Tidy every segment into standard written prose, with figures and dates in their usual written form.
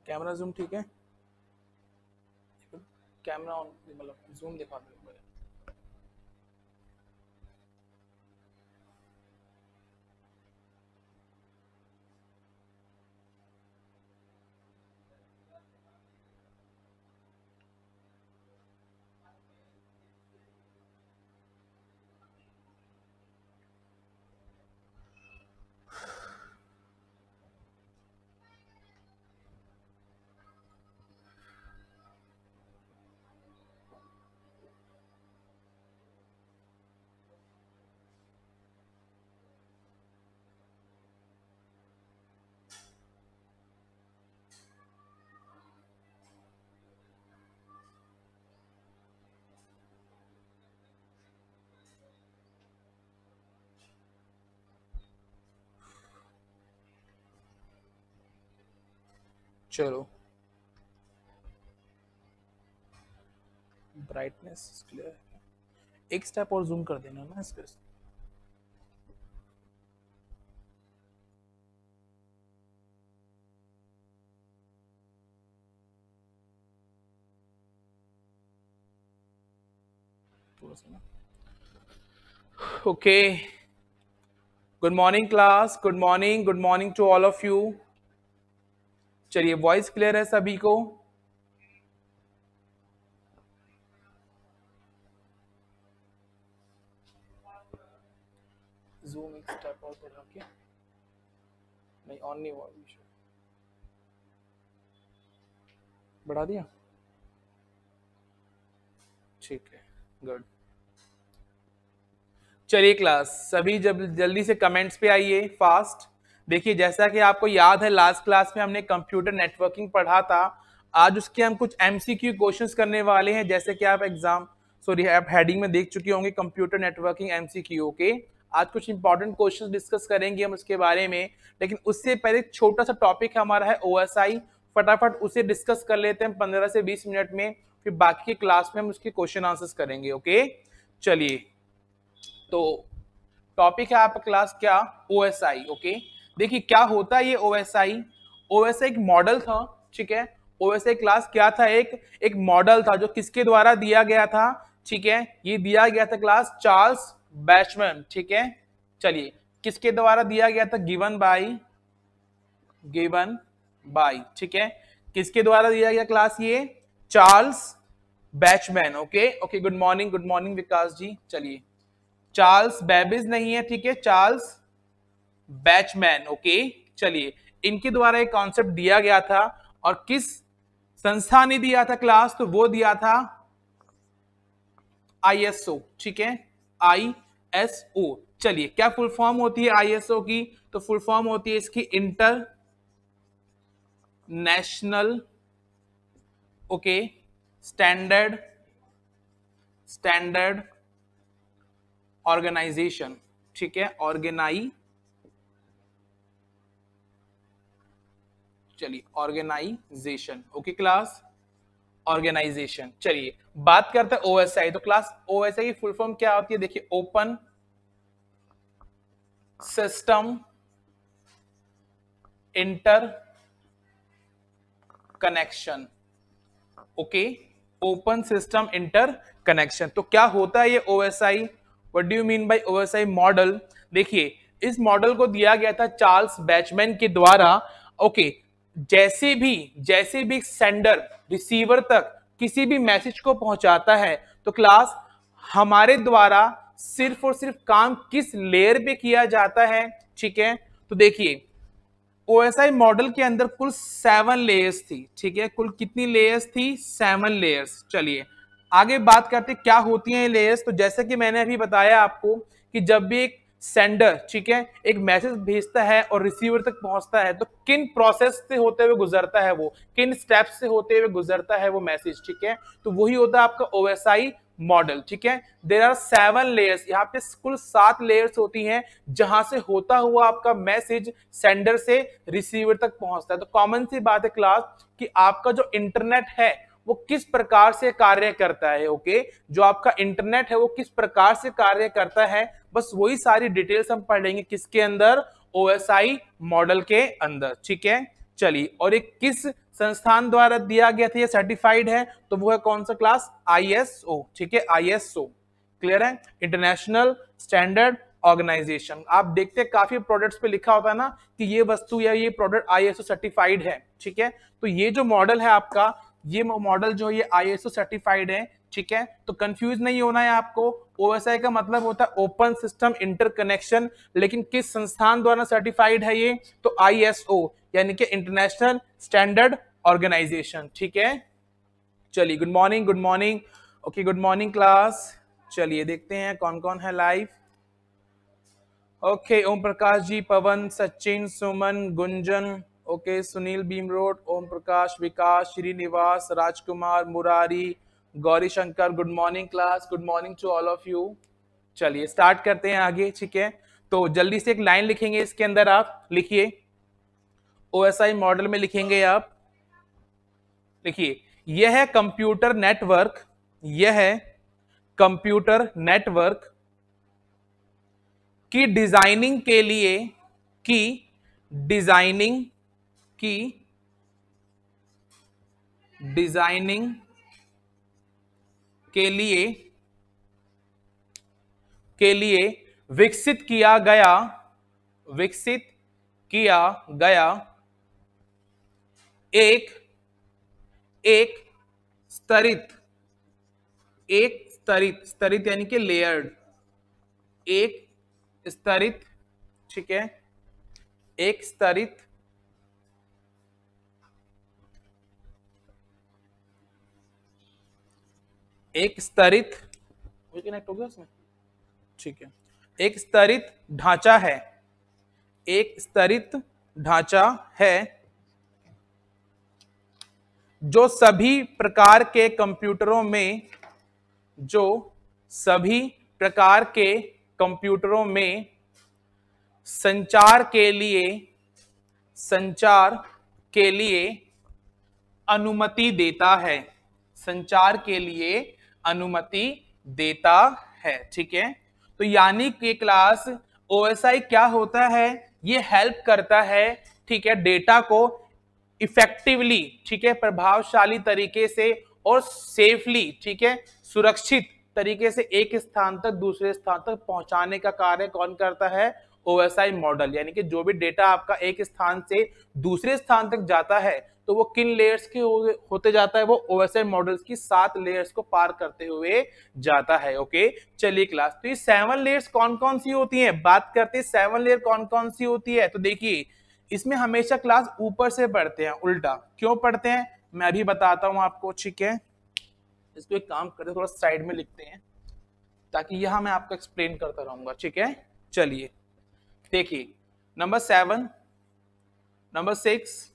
Camera zoom ठीक है, camera on मतलब जूम दिखा दो। चलो, ब्राइटनेस क्लियर है, एक स्टेप और जूम कर देना ना इसके। थोड़ा सा ना। Okay, good morning class, good morning to all of you. चलिए, वॉइस क्लियर है सभी को? जूम एक स्टेप और बढ़ा के, नहीं ऑन नहीं हुआ, बढ़ा दिया, ठीक है, गुड। चलिए क्लास, सभी जब जल्दी से कमेंट्स पे आइए फास्ट। देखिए, जैसा कि आपको याद है लास्ट क्लास में हमने कंप्यूटर नेटवर्किंग पढ़ा था, आज उसके हम कुछ एमसीक्यू क्वेश्चंस करने वाले हैं। जैसे कि आप आप हेडिंग में देख चुके होंगे, कंप्यूटर नेटवर्किंग एमसीक्यू। ओके, आज कुछ इंपॉर्टेंट क्वेश्चंस डिस्कस करेंगे हम उसके बारे में, लेकिन उससे पहले एक छोटा सा टॉपिक हमारा है ओएसआई, फटाफट उसे डिस्कस कर लेते हैं 15 से 20 मिनट में, फिर बाकी की क्लास में हम उसके क्वेश्चन आंसर्स करेंगे। ओके, चलिए, तो टॉपिक है आपका क्लास क्या, ओएसआई। ओके, देखिए क्या होता है ये ओएसआई। ओएसआई एक मॉडल था, ठीक है। ओएसआई क्लास क्या था, एक मॉडल था जो किसके द्वारा दिया गया था, ठीक है। ये दिया गया था क्लास चार्ल्स बैचमैन, ठीक है। चलिए, किसके द्वारा दिया गया था, गिवन बाय, ठीक है। किसके द्वारा दिया गया क्लास, ये Charles Bachman. Okay okay, good morning Vikas ji. चलिए, चार्ल्स बेबेज नहीं है, ठीक है, चार्ल्स बैचमैन। ओके, चलिए, इनके द्वारा एक कॉन्सेप्ट दिया गया था, और किस संस्था ने दिया था क्लास, तो वो दिया था आईएसओ, ठीक है, आईएसओ। चलिए, क्या फुल फॉर्म होती है आईएसओ की, तो फुल फॉर्म होती है इसकी international, okay, standard organization, ठीक है, ऑर्गेनाइजेशन। Okay class, organisation. चलिए, बात करते हैं ओएसआई। तो क्लास, ओएसआई की फुल फॉर्म क्या होती है, देखिए, open system inter connection. Okay, open system inter connection. तो क्या होता है ये OSI, what do you mean by OSI model. देखिए, इस मॉडल को दिया गया था चार्ल्स बैचमैन के द्वारा। ओके, जैसे भी सेंडर रिसीवर तक किसी भी मैसेज को पहुंचाता है, तो क्लास हमारे द्वारा सिर्फ और सिर्फ काम किस लेयर पे किया जाता है, ठीक है। तो देखिए, ओएसआई मॉडल के अंदर कुल 7 लेयर्स थी, ठीक है। कुल कितनी लेयर्स थी, 7 लेयर्स। चलिए, आगे बात करते क्या होती हैं ये लेयर्स। तो जैसे कि मैंने अभी बताया आपको कि जब भी एक सेंडर, ठीक है, एक मैसेज भेजता है और रिसीवर तक पहुंचता है, तो किन प्रोसेस से होते हुए गुजरता है वो, किन स्टेप्स से होते हुए गुजरता है वो मैसेज, ठीक है। तो वही होता है आपका ओएसआई मॉडल, ठीक है। देयर आर 7 लेयर्स, यहाँ पे कुल 7 लेयर्स होती हैं, जहां से होता हुआ आपका मैसेज सेंडर से रिसीवर तक पहुंचता है। तो कॉमन सी बात है क्लास कि आपका जो इंटरनेट है वो किस प्रकार से कार्य करता है। ओके, जो आपका इंटरनेट है वो किस प्रकार से कार्य करता है, बस वही सारी डिटेल्स हम पढ़ लेंगे किसके अंदर, ओएसआई मॉडल के अंदर, ठीक है। चलिए, और एक किस संस्थान द्वारा दिया गया था, ये सर्टिफाइड है, तो वो है कौन सा क्लास, ISO, ठीक है, ISO, क्लियर है, इंटरनेशनल स्टैंडर्ड ऑर्गेनाइजेशन। आप देखते हैं काफी प्रोडक्ट्स पे लिखा होता है ना कि ये वस्तु या ये प्रोडक्ट ISO सर्टिफाइड है, ठीक है, तो ये जो मॉडल है आपका, ये मॉडल जो है ये ISO सर्टिफाइड है, ठीक है, तो कंफ्यूज नहीं होना है आपको। OSI का मतलब होता है ओपन सिस्टम इंटरकनेक्शन, लेकिन किस संस्थान द्वारा सर्टिफाइड है ये, तो ISO यानी कि इंटरनेशनल स्टैंडर्ड ऑर्गेनाइजेशन, ठीक है। चलिए, good morning, good morning, okay, good morning class. चलिए देखते हैं कौन कौन है live. Okay, Om Prakash ji, Pawan, Sachin, Suman, Gunjan, okay, Sunil Bhimrod, Om Prakash, Vikas, Srinivas, Rajkumar, Murari, Gauri Shankar, good morning class, good morning to all of you. चलिए स्टार्ट करते हैं आगे, ठीक है, तो जल्दी से एक लाइन लिखेंगे इसके अंदर, आप लिखिए, OSI मॉडल में लिखेंगे आप, लिखिए, यह है कंप्यूटर नेटवर्क, यह है कंप्यूटर नेटवर्क की डिजाइनिंग के लिए, की डिजाइनिंग, की डिजाइनिंग के लिए विकसित किया गया, विकसित किया गया एक एक स्तरित, एक स्तरित, स्तरित यानी कि लेयर्ड, एक स्तरित, ठीक है, एक स्तरित एक स्तरित, कनेक्ट हो गया उसमें, ठीक है, एक स्तरित ढांचा है, एक स्तरित ढांचा है जो सभी प्रकार के कंप्यूटरों में, जो सभी प्रकार के कंप्यूटरों में संचार के लिए अनुमति देता है, संचार के लिए अनुमति देता है, ठीक है। तो यानी कि क्लास OSI क्या होता है, ये हेल्प करता है, ठीक है, डेटा को इफेक्टिवली, ठीक है, प्रभावशाली तरीके से और सेफली, ठीक है, सुरक्षित तरीके से एक स्थान तक दूसरे स्थान तक पहुंचाने का कार्य कौन करता है, OSI मॉडल। यानी कि जो भी डेटा आपका एक स्थान से दूसरे स्थान तक जाता है तो वो किन लेयर्स के होते जाता है, वो OSI मॉडल्स की 7 लेयर्स को पार करते हुए जाता है। ओके, चलिए क्लास, तो ये 7 लेयर्स कौन कौन सी होती हैं, बात करते हैं 7 लेयर कौन कौन सी होती है। तो देखिए, इसमें हमेशा क्लास ऊपर से पढ़ते हैं, उल्टा क्यों पढ़ते हैं मैं अभी बताता हूं आपको, ठीक है। इसको एक काम करते, थोड़ा साइड में लिखते हैं ताकि यहां मैं आपको एक्सप्लेन करता रहूंगा, ठीक है। चलिए देखिए, number 7, number 6,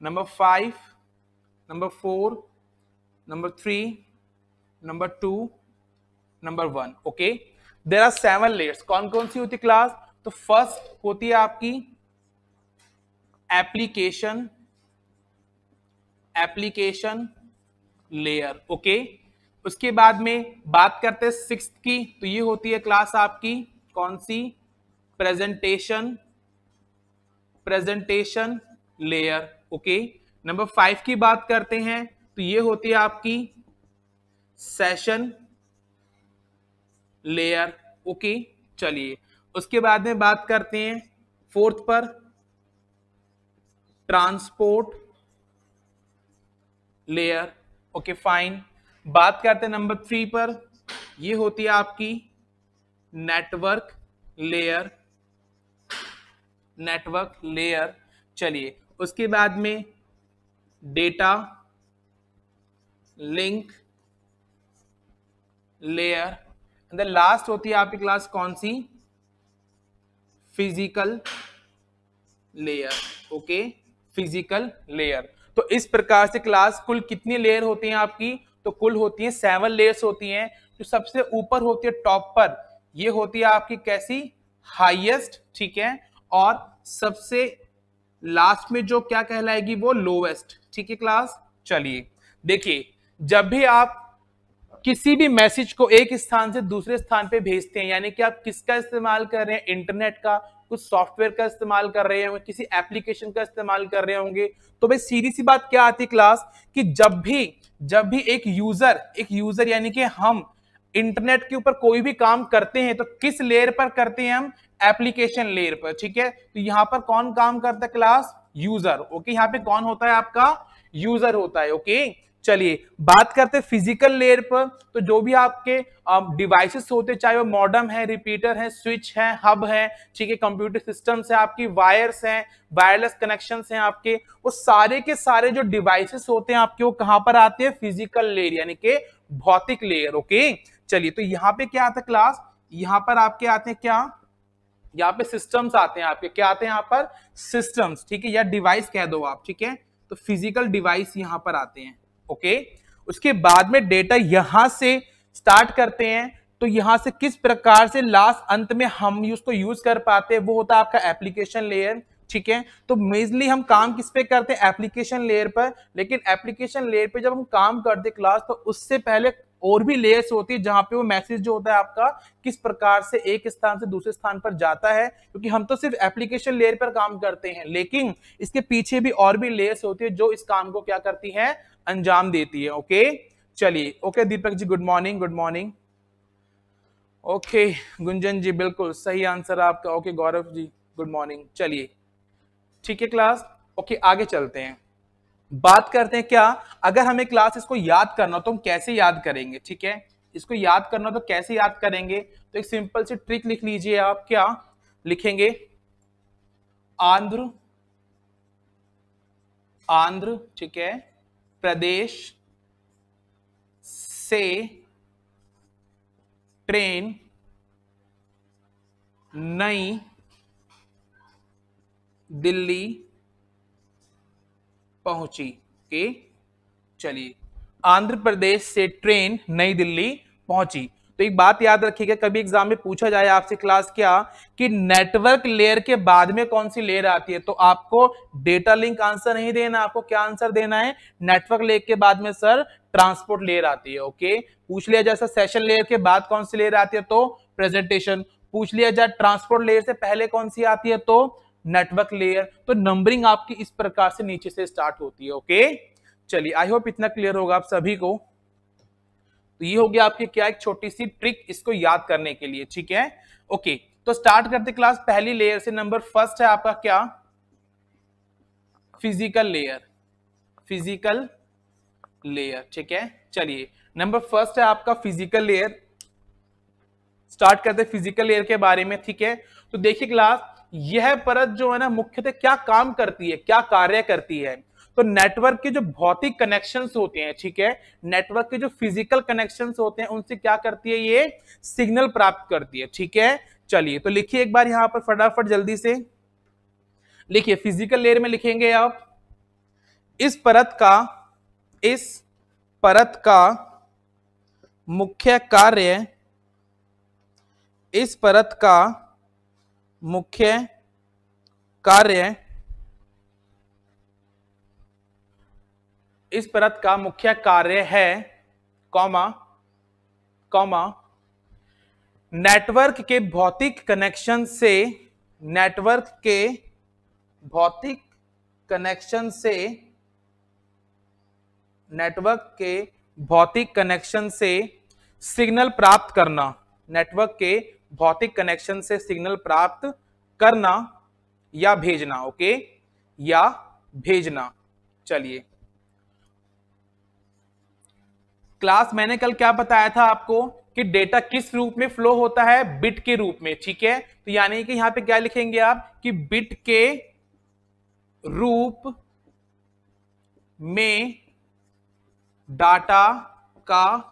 number 5, number 4, number 3, number 2, number 1। Okay, there are 7 layers. कौन कौन सी होती क्लास, तो फर्स्ट होती है आपकी एप्लीकेशन, एप्लीकेशन लेयर। ओके, उसके बाद में बात करते हैं 6th की, तो ये होती है क्लास आपकी कौन सी, presentation, presentation layer. Okay, number 5 की बात करते हैं तो ये होती है आपकी सेशन लेयर। ओके, चलिए उसके बाद में बात करते हैं 4th पर, ट्रांसपोर्ट लेयर। ओके फाइन, बात करते हैं नंबर 3 पर, ये होती है आपकी नेटवर्क लेयर, नेटवर्क लेयर। चलिए उसके बाद में data link layer, and the last होती है आपकी क्लास कौन सी, physical layer. Okay, physical layer. तो इस प्रकार से क्लास कुल कितनी लेयर होती हैं आपकी, तो कुल होती हैं 7 लेयर्स होती हैं। जो सबसे ऊपर होती है टॉप पर, ये होती है आपकी कैसी, हाईएस्ट, ठीक है, और सबसे लास्ट में जो क्या कहलाएगी, वो लोवेस्ट, ठीक है क्लास। चलिए देखिए, जब भी आप किसी भी मैसेज को एक स्थान से दूसरे स्थान पे भेजते हैं, यानी कि आप किसका इस्तेमाल कर रहे हैं, इंटरनेट का, कुछ सॉफ्टवेयर का इस्तेमाल कर रहे होंगे, किसी एप्लीकेशन का इस्तेमाल कर रहे होंगे। तो भाई सीधी सी बात क्या आती क्लास कि जब भी एक यूजर यानी कि हम इंटरनेट के ऊपर कोई भी काम करते हैं तो किस लेयर पर करते हैं हम? एप्लीकेशन लेयर पर। ठीक है, तो यहां पर कौन काम करता है क्लास? यूजर। ओके, यहाँ पे कौन होता है? आपका यूजर होता है। ओके, चलिए बात करते हैं फिजिकल लेयर पर। तो जो भी आपके डिवाइसेस होते हैं, चाहे वो मॉडेम है, रिपीटर है, स्विच है, हब है, ठीक है, कंप्यूटर सिस्टम्स है, आपकी वायर्स हैं, वायरलेस कनेक्शंस हैं आपके, वो सारे के सारे जो डिवाइसेस होते हैं आपके, वो कहां पर आते हैं? फिजिकल लेयर यानी कि भौतिक लेयर। ओके, चलिए तो यहां पे क्या आता है क्लास? यहां पर आपके आते हैं क्या? यहाँ पे सिस्टम्स आते हैं आपके। क्या आते हैं यहाँ पर? सिस्टम्स। ठीक है, या डिवाइस कह दो आप। ठीक है, तो फिजिकल डिवाइस यहां पर आते हैं। ओके, उसके बाद में डेटा यहां से स्टार्ट करते हैं। तो यहां से किस प्रकार से लास्ट अंत में हम उसको यूज कर पाते हैं, वो होता है आपका एप्लीकेशन लेयर। ठीक है, तो मेजली हम काम किस पे करते हैं? एप्लीकेशन लेयर पर। लेकिन एप्लीकेशन लेयर पे जब हम काम करते हैं क्लास, तो उससे पहले और भी लेयर्स होती है जहां पे वो मैसेज जो होता है आपका किस प्रकार से एक स्थान से दूसरे स्थान पर जाता है। क्योंकि हम तो सिर्फ एप्लीकेशन लेयर पर काम करते हैं, लेकिन इसके पीछे भी और भी लेयर्स होती है जो इस काम को क्या करती है? अंजाम देती है। ओके, चलिए। Okay Deepak ji, good morning. Good morning. Okay Gunjan ji, बिल्कुल सही आंसर आपका। Okay Gaurav ji, good morning. चलिए ठीक है क्लास। ओके, आगे चलते हैं। बात करते हैं क्या, अगर हमें क्लास इसको याद करना तो हम कैसे याद करेंगे? ठीक है, इसको याद करना तो कैसे याद करेंगे? तो एक सिंपल सी ट्रिक लिख लीजिए आप। क्या लिखेंगे? आंध्र आंध्र ठीक है, प्रदेश से ट्रेन नई दिल्ली पहुंची। ओके, चलिए, आंध्र प्रदेश से ट्रेन नई दिल्ली पहुंची। तो एक बात याद रखिएगा, कभी एग्जाम में पूछा जाए आपसे क्लास क्या कि नेटवर्क लेयर के बाद में कौन सी लेयर आती है, तो आपको डेटा लिंक आंसर नहीं देना, आपको क्या आंसर देना है? नेटवर्क लेयर के बाद में सर ट्रांसपोर्ट लेयर आती है। ओके, पूछ लिया जैसा सेशन लेयर के बाद कौन सी लेयर आती है, तो प्रेजेंटेशन। पूछ लिया जाए ट्रांसपोर्ट लेयर से पहले कौन सी आती है, तो नेटवर्क लेयर। तो नंबरिंग आपकी इस प्रकार से नीचे से स्टार्ट होती है। ओके, चलिए, आई होप इतना क्लियर होगा आप सभी को। तो ये हो गया आपकी क्या, एक छोटी सी ट्रिक इसको याद करने के लिए। ठीक है, ओके, तो स्टार्ट करते क्लास पहली लेयर से। नंबर फर्स्ट है आपका क्या? Physical layer. फिजिकल लेयर, ठीक है, चलिए नंबर फर्स्ट है आपका फिजिकल लेयर। स्टार्ट करते फिजिकल लेयर के बारे में। ठीक है, तो देखिए क्लास, यह परत जो है ना मुख्यतः क्या काम करती है, क्या कार्य करती है? तो नेटवर्क के जो भौतिक कनेक्शंस होते हैं, ठीक है, नेटवर्क के जो फिजिकल कनेक्शंस होते हैं, उनसे क्या करती है? ये सिग्नल प्राप्त करती है। ठीक है, चलिए तो लिखिए एक बार यहां पर फटाफट जल्दी से लिखिए। फिजिकल लेयर में लिखेंगे आप, इस परत का मुख्य कार्य, इस परत का मुख्य कार्य, इस परत का मुख्य कार्य है, कॉमा कॉमा नेटवर्क के भौतिक कनेक्शन से, नेटवर्क के भौतिक कनेक्शन से, नेटवर्क के भौतिक कनेक्शन से सिग्नल प्राप्त करना, नेटवर्क के भौतिक कनेक्शन से सिग्नल प्राप्त करना या भेजना। ओके, या भेजना। चलिए क्लास, मैंने कल क्या बताया था आपको कि डेटा किस रूप में फ्लो होता है? बिट के रूप में। ठीक है, तो यानी कि यहां पे क्या लिखेंगे आप कि बिट के रूप में डाटा का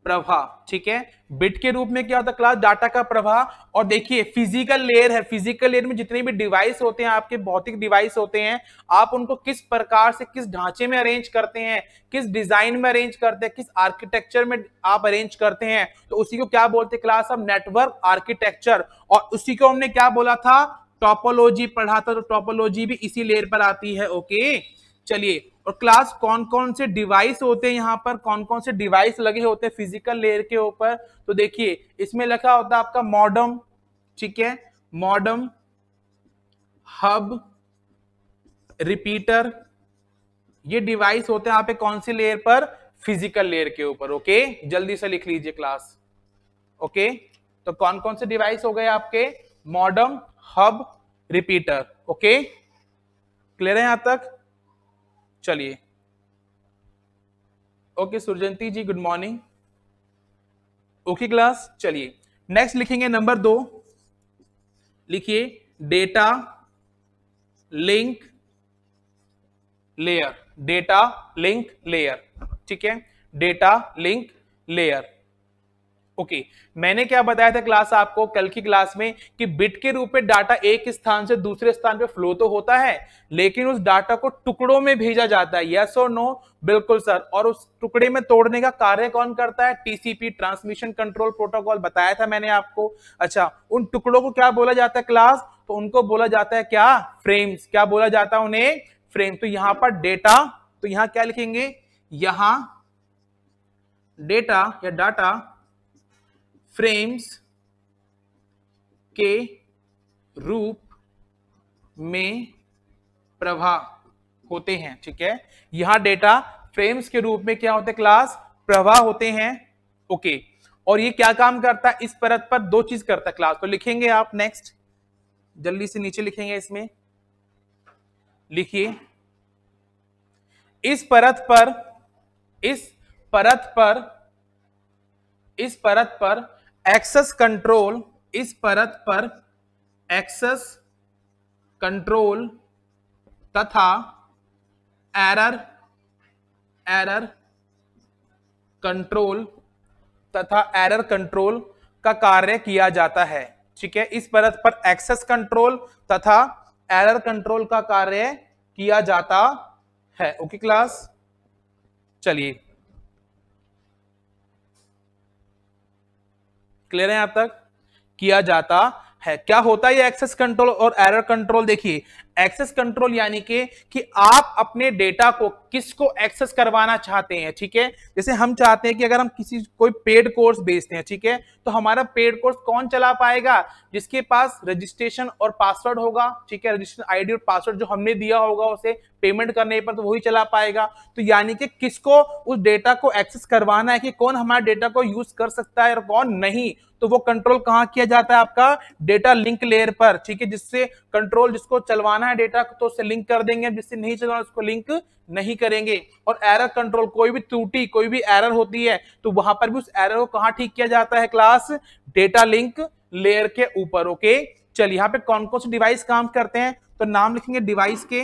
प्रवाह। ठीक है, बिट के रूप में क्या होता है क्लास? डाटा का प्रवाह। और देखिए फिजिकल लेयर है, फिजिकल लेयर में जितने भी डिवाइस होते हैं आपके, भौतिक डिवाइस होते हैं, आप उनको किस प्रकार से, किस ढांचे में अरेंज करते हैं, किस डिजाइन में अरेंज करते हैं, किस आर्किटेक्चर में आप अरेंज करते हैं, तो उसी को क्या बोलते हैं क्लास? हम नेटवर्क आर्किटेक्चर। और उसी को हमने क्या बोला था? टोपोलॉजी पढ़ा था, तो टोपोलॉजी भी इसी लेयर पर आती है। ओके, चलिए, और क्लास कौन कौन से डिवाइस होते हैं यहां पर, कौन कौन से डिवाइस लगे होते हैं फिजिकल लेयर के ऊपर? तो देखिए इसमें लिखा होता है आपका मॉडेम। ठीक है, मॉडेम, हब, रिपीटर, ये डिवाइस होते हैं यहाँ पे कौन सी लेयर पर? फिजिकल लेयर के ऊपर। ओके, जल्दी से लिख लीजिए क्लास। ओके, तो कौन कौन से डिवाइस हो गए आपके? Modem, hub, repeater. Okay, clear है यहां तक? चलिए, ओके सुरजंती जी, गुड मॉर्निंग। ओके क्लास, चलिए नेक्स्ट लिखेंगे नंबर 2। लिखिए data link layer. Data link layer, ठीक है, डेटा लिंक लेयर। ओके, मैंने क्या बताया था क्लास आपको कल की क्लास में कि बिट के रूप में डाटा एक स्थान से दूसरे स्थान पे फ्लो तो होता है, लेकिन उस डाटा को टुकड़ों में भेजा जाता है। यस और नो? बिल्कुल सर। और उस टुकड़े में तोड़ने का कार्य कौन करता है? टीसीपी, ट्रांसमिशन कंट्रोल प्रोटोकॉल, बताया था मैंने आपको। अच्छा, उन टुकड़ों को क्या बोला जाता है क्लास? तो उनको बोला जाता है क्या? फ्रेम्स। क्या बोला जाता है उन्हें? फ्रेम। तो यहां पर डेटा, तो यहां क्या लिखेंगे? यहां डेटा या डाटा फ्रेम्स के रूप में प्रवाह होते हैं। ठीक है, यहां डेटा फ्रेम्स के रूप में क्या होते हैं क्लास? प्रवाह होते हैं। ओके, और ये क्या काम करता है? इस परत पर दो चीज करता है क्लास। तो लिखेंगे आप नेक्स्ट, जल्दी से नीचे लिखेंगे इसमें। लिखिए इस परत पर, इस परत पर, इस परत पर एक्सेस कंट्रोल, इस परत पर एक्सेस कंट्रोल तथा एरर, एरर कंट्रोल तथा एरर कंट्रोल का कार्य किया जाता है। ठीक है, इस परत पर एक्सेस कंट्रोल तथा एरर कंट्रोल का कार्य किया जाता है। ओके क्लास, चलिए क्लियर है यहां तक? किया जाता है। क्या होता है ये एक्सेस कंट्रोल और एरर कंट्रोल? देखिए, एक्सेस कंट्रोल यानी कि आप अपने डेटा को किसको एक्सेस करवाना चाहते हैं। ठीक है, जैसे हम चाहते हैं कि अगर हम किसी कोई पेड कोर्स बेचते हैं, ठीक है, तो हमारा पेड कोर्स कौन चला पाएगा? जिसके पास रजिस्ट्रेशन और पासवर्ड होगा। ठीक है, रजिस्ट्रेशन आईडी और पासवर्ड जो हमने दिया होगा उसे पेमेंट करने पर, तो वही चला पाएगा। तो यानी कि किसको उस डेटा को एक्सेस करवाना है, कि कौन हमारे डेटा को यूज कर सकता है और कौन नहीं, तो वो कंट्रोल कहां किया जाता है? आपका डेटा लिंक लेयर पर। ठीक है, जिससे कंट्रोल, जिसको चलवाना है डेटा तो उससे लिंक कर देंगे, जिससे नहीं चलवाना उसको लिंक नहीं करेंगे। और एरर कंट्रोल, कोई भी त्रुटि, कोई भी एरर होती है तो वहां पर भी उस एरर को कहां ठीक किया जाता है क्लास? डेटा लिंक लेयर के ऊपर। ओके, चलिए यहां पे कौन कौन से डिवाइस काम करते हैं? तो नाम लिखेंगे डिवाइस के।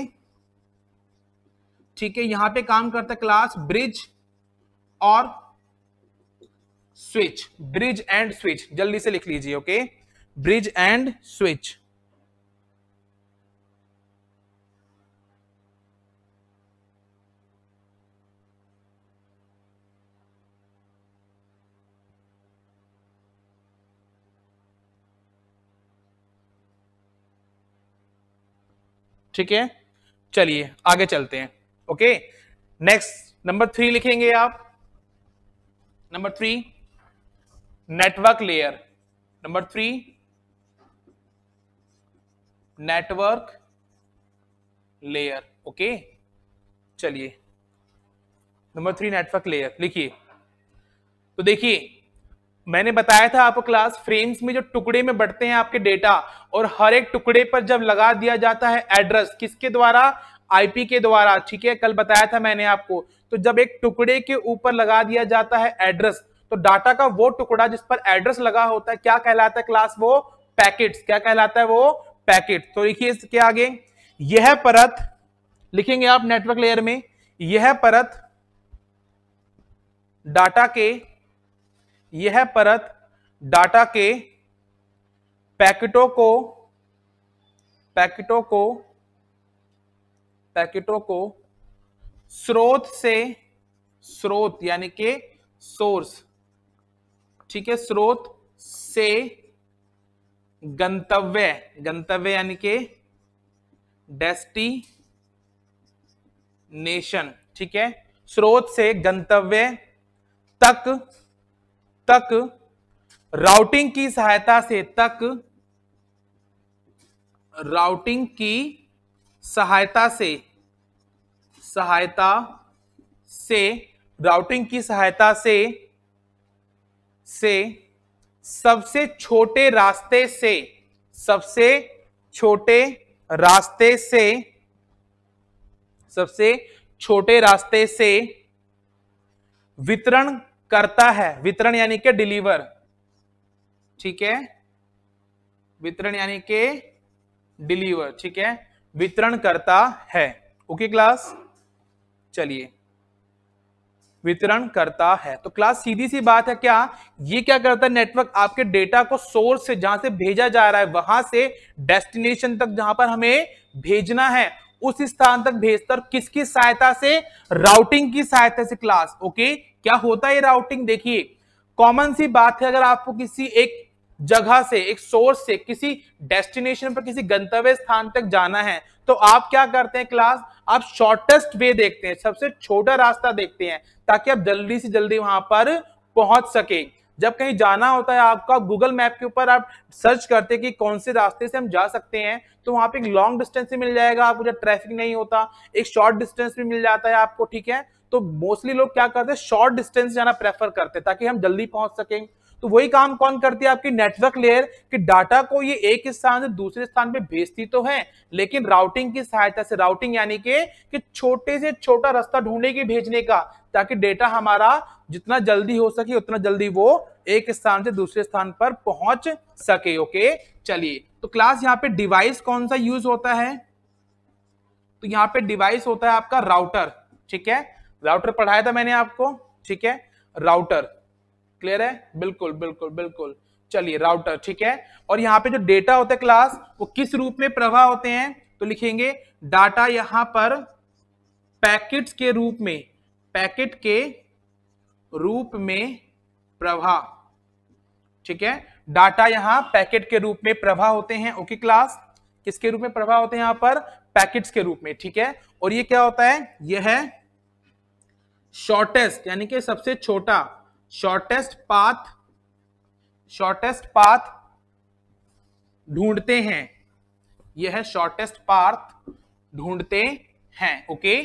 ठीक है, यहां पे काम करता है क्लास ब्रिज और स्विच। ब्रिज एंड स्विच, जल्दी से लिख लीजिए। Okay, bridge and switch. ठीक है, चलिए आगे चलते हैं। ओके, नेक्स्ट नंबर 3 लिखेंगे आप। Number 3 network layer. Number 3 network layer. Okay, चलिए नंबर 3 नेटवर्क लेयर लिखिए। तो देखिए, मैंने बताया था आपको क्लास, फ्रेम्स में जो टुकड़े में बढ़ते हैं आपके डेटा, और हर एक टुकड़े पर जब लगा दिया जाता है एड्रेस, किसके द्वारा? आईपी के द्वारा। ठीक है, कल बताया था मैंने आपको। तो जब एक टुकड़े के ऊपर लगा दिया जाता है एड्रेस, तो डाटा का वो टुकड़ा जिस पर एड्रेस लगा होता है क्या कहलाता है क्लास? वो पैकेट्स। क्या कहलाता है? वो पैकेट। तो लिखिए इसके आगे, यह परत, लिखेंगे आप नेटवर्क लेयर में, यह परत डाटा के, यह परत डाटा के पैकेटों को, पैकेटों को, पैकेटों को स्रोत से, स्रोत यानी कि सोर्स, ठीक है, स्रोत से गंतव्य, गंतव्य यानी कि डेस्टिनेशन, ठीक है, स्रोत से गंतव्य तक, तक राउटिंग की सहायता से, तक राउटिंग की सहायता से से राउटिंग की सहायता से सबसे छोटे रास्ते से सबसे छोटे रास्ते से सबसे छोटे रास्ते से वितरण करता है। वितरण यानी कि डिलीवर, ठीक है, वितरण यानी कि डिलीवर, ठीक है, वितरण करता है। ओके क्लास, चलिए, वितरण करता है। तो क्लास सीधी सी बात है, क्या ये क्या करता है, नेटवर्क आपके डेटा को सोर्स से जहां से भेजा जा रहा है वहां से डेस्टिनेशन तक जहां पर हमें भेजना है उस स्थान तक भेजता है। और किसकी सहायता से, राउटिंग की सहायता से क्लास। ओके, क्या होता है राउटिंग, देखिए कॉमन सी बात है, अगर आपको किसी एक जगह से, एक सोर्स से किसी डेस्टिनेशन पर, किसी गंतव्य स्थान तक जाना है तो आप क्या करते हैं क्लास, आप शॉर्टेस्ट वे देखते हैं, सबसे छोटा रास्ता देखते हैं ताकि आप जल्दी से जल्दी वहां पर पहुंच सके। जब कहीं जाना होता है आपका, गूगल मैप के ऊपर आप सर्च करते हैं कि कौन से रास्ते से हम जा सकते हैं, तो वहां पे एक लॉन्ग डिस्टेंस भी मिल जाएगा आपको जब ट्रैफिक नहीं होता, एक शॉर्ट डिस्टेंस भी मिल जाता है आपको, ठीक है। तो मोस्टली लोग क्या करते हैं, शॉर्ट डिस्टेंस जाना प्रेफर करते हैं ताकि हम जल्दी पहुंच सकें। तो वही काम कौन करती है, आपकी नेटवर्क लेयर, कि डाटा को ये एक स्थान से दूसरे स्थान पे भेजती तो है लेकिन राउटिंग की सहायता से। राउटिंग यानी कि छोटे से छोटा रास्ता ढूंढने की भेजने का, ताकि डेटा हमारा जितना जल्दी हो सके उतना जल्दी वो एक स्थान से दूसरे स्थान पर पहुंच सके। ओके, चलिए, तो क्लास यहाँ पे डिवाइस कौन सा यूज होता है, तो यहाँ पे डिवाइस होता है आपका राउटर, ठीक है, राउटर पढ़ाया था मैंने आपको, ठीक है, राउटर, क्लियर है, बिल्कुल बिल्कुल बिल्कुल। चलिए, राउटर, ठीक है। और यहाँ पे जो डेटा होता है क्लास, वो किस रूप में प्रवाह होते हैं, तो लिखेंगे डाटा यहां पर पैकेट्स के रूप में, पैकेट के रूप में प्रवाह, ठीक है, डाटा यहां पैकेट के रूप में प्रवाह होते हैं। ओके क्लास, किसके रूप में प्रवाह होते हैं, यहां पर पैकेट्स के रूप में, ठीक है। और ये क्या होता है, यह है शॉर्टेस्ट यानी कि सबसे छोटा, शॉर्टेस्ट पाथ ढूंढते हैं, यह है शॉर्टेस्ट पाथ ढूंढते हैं। ओके,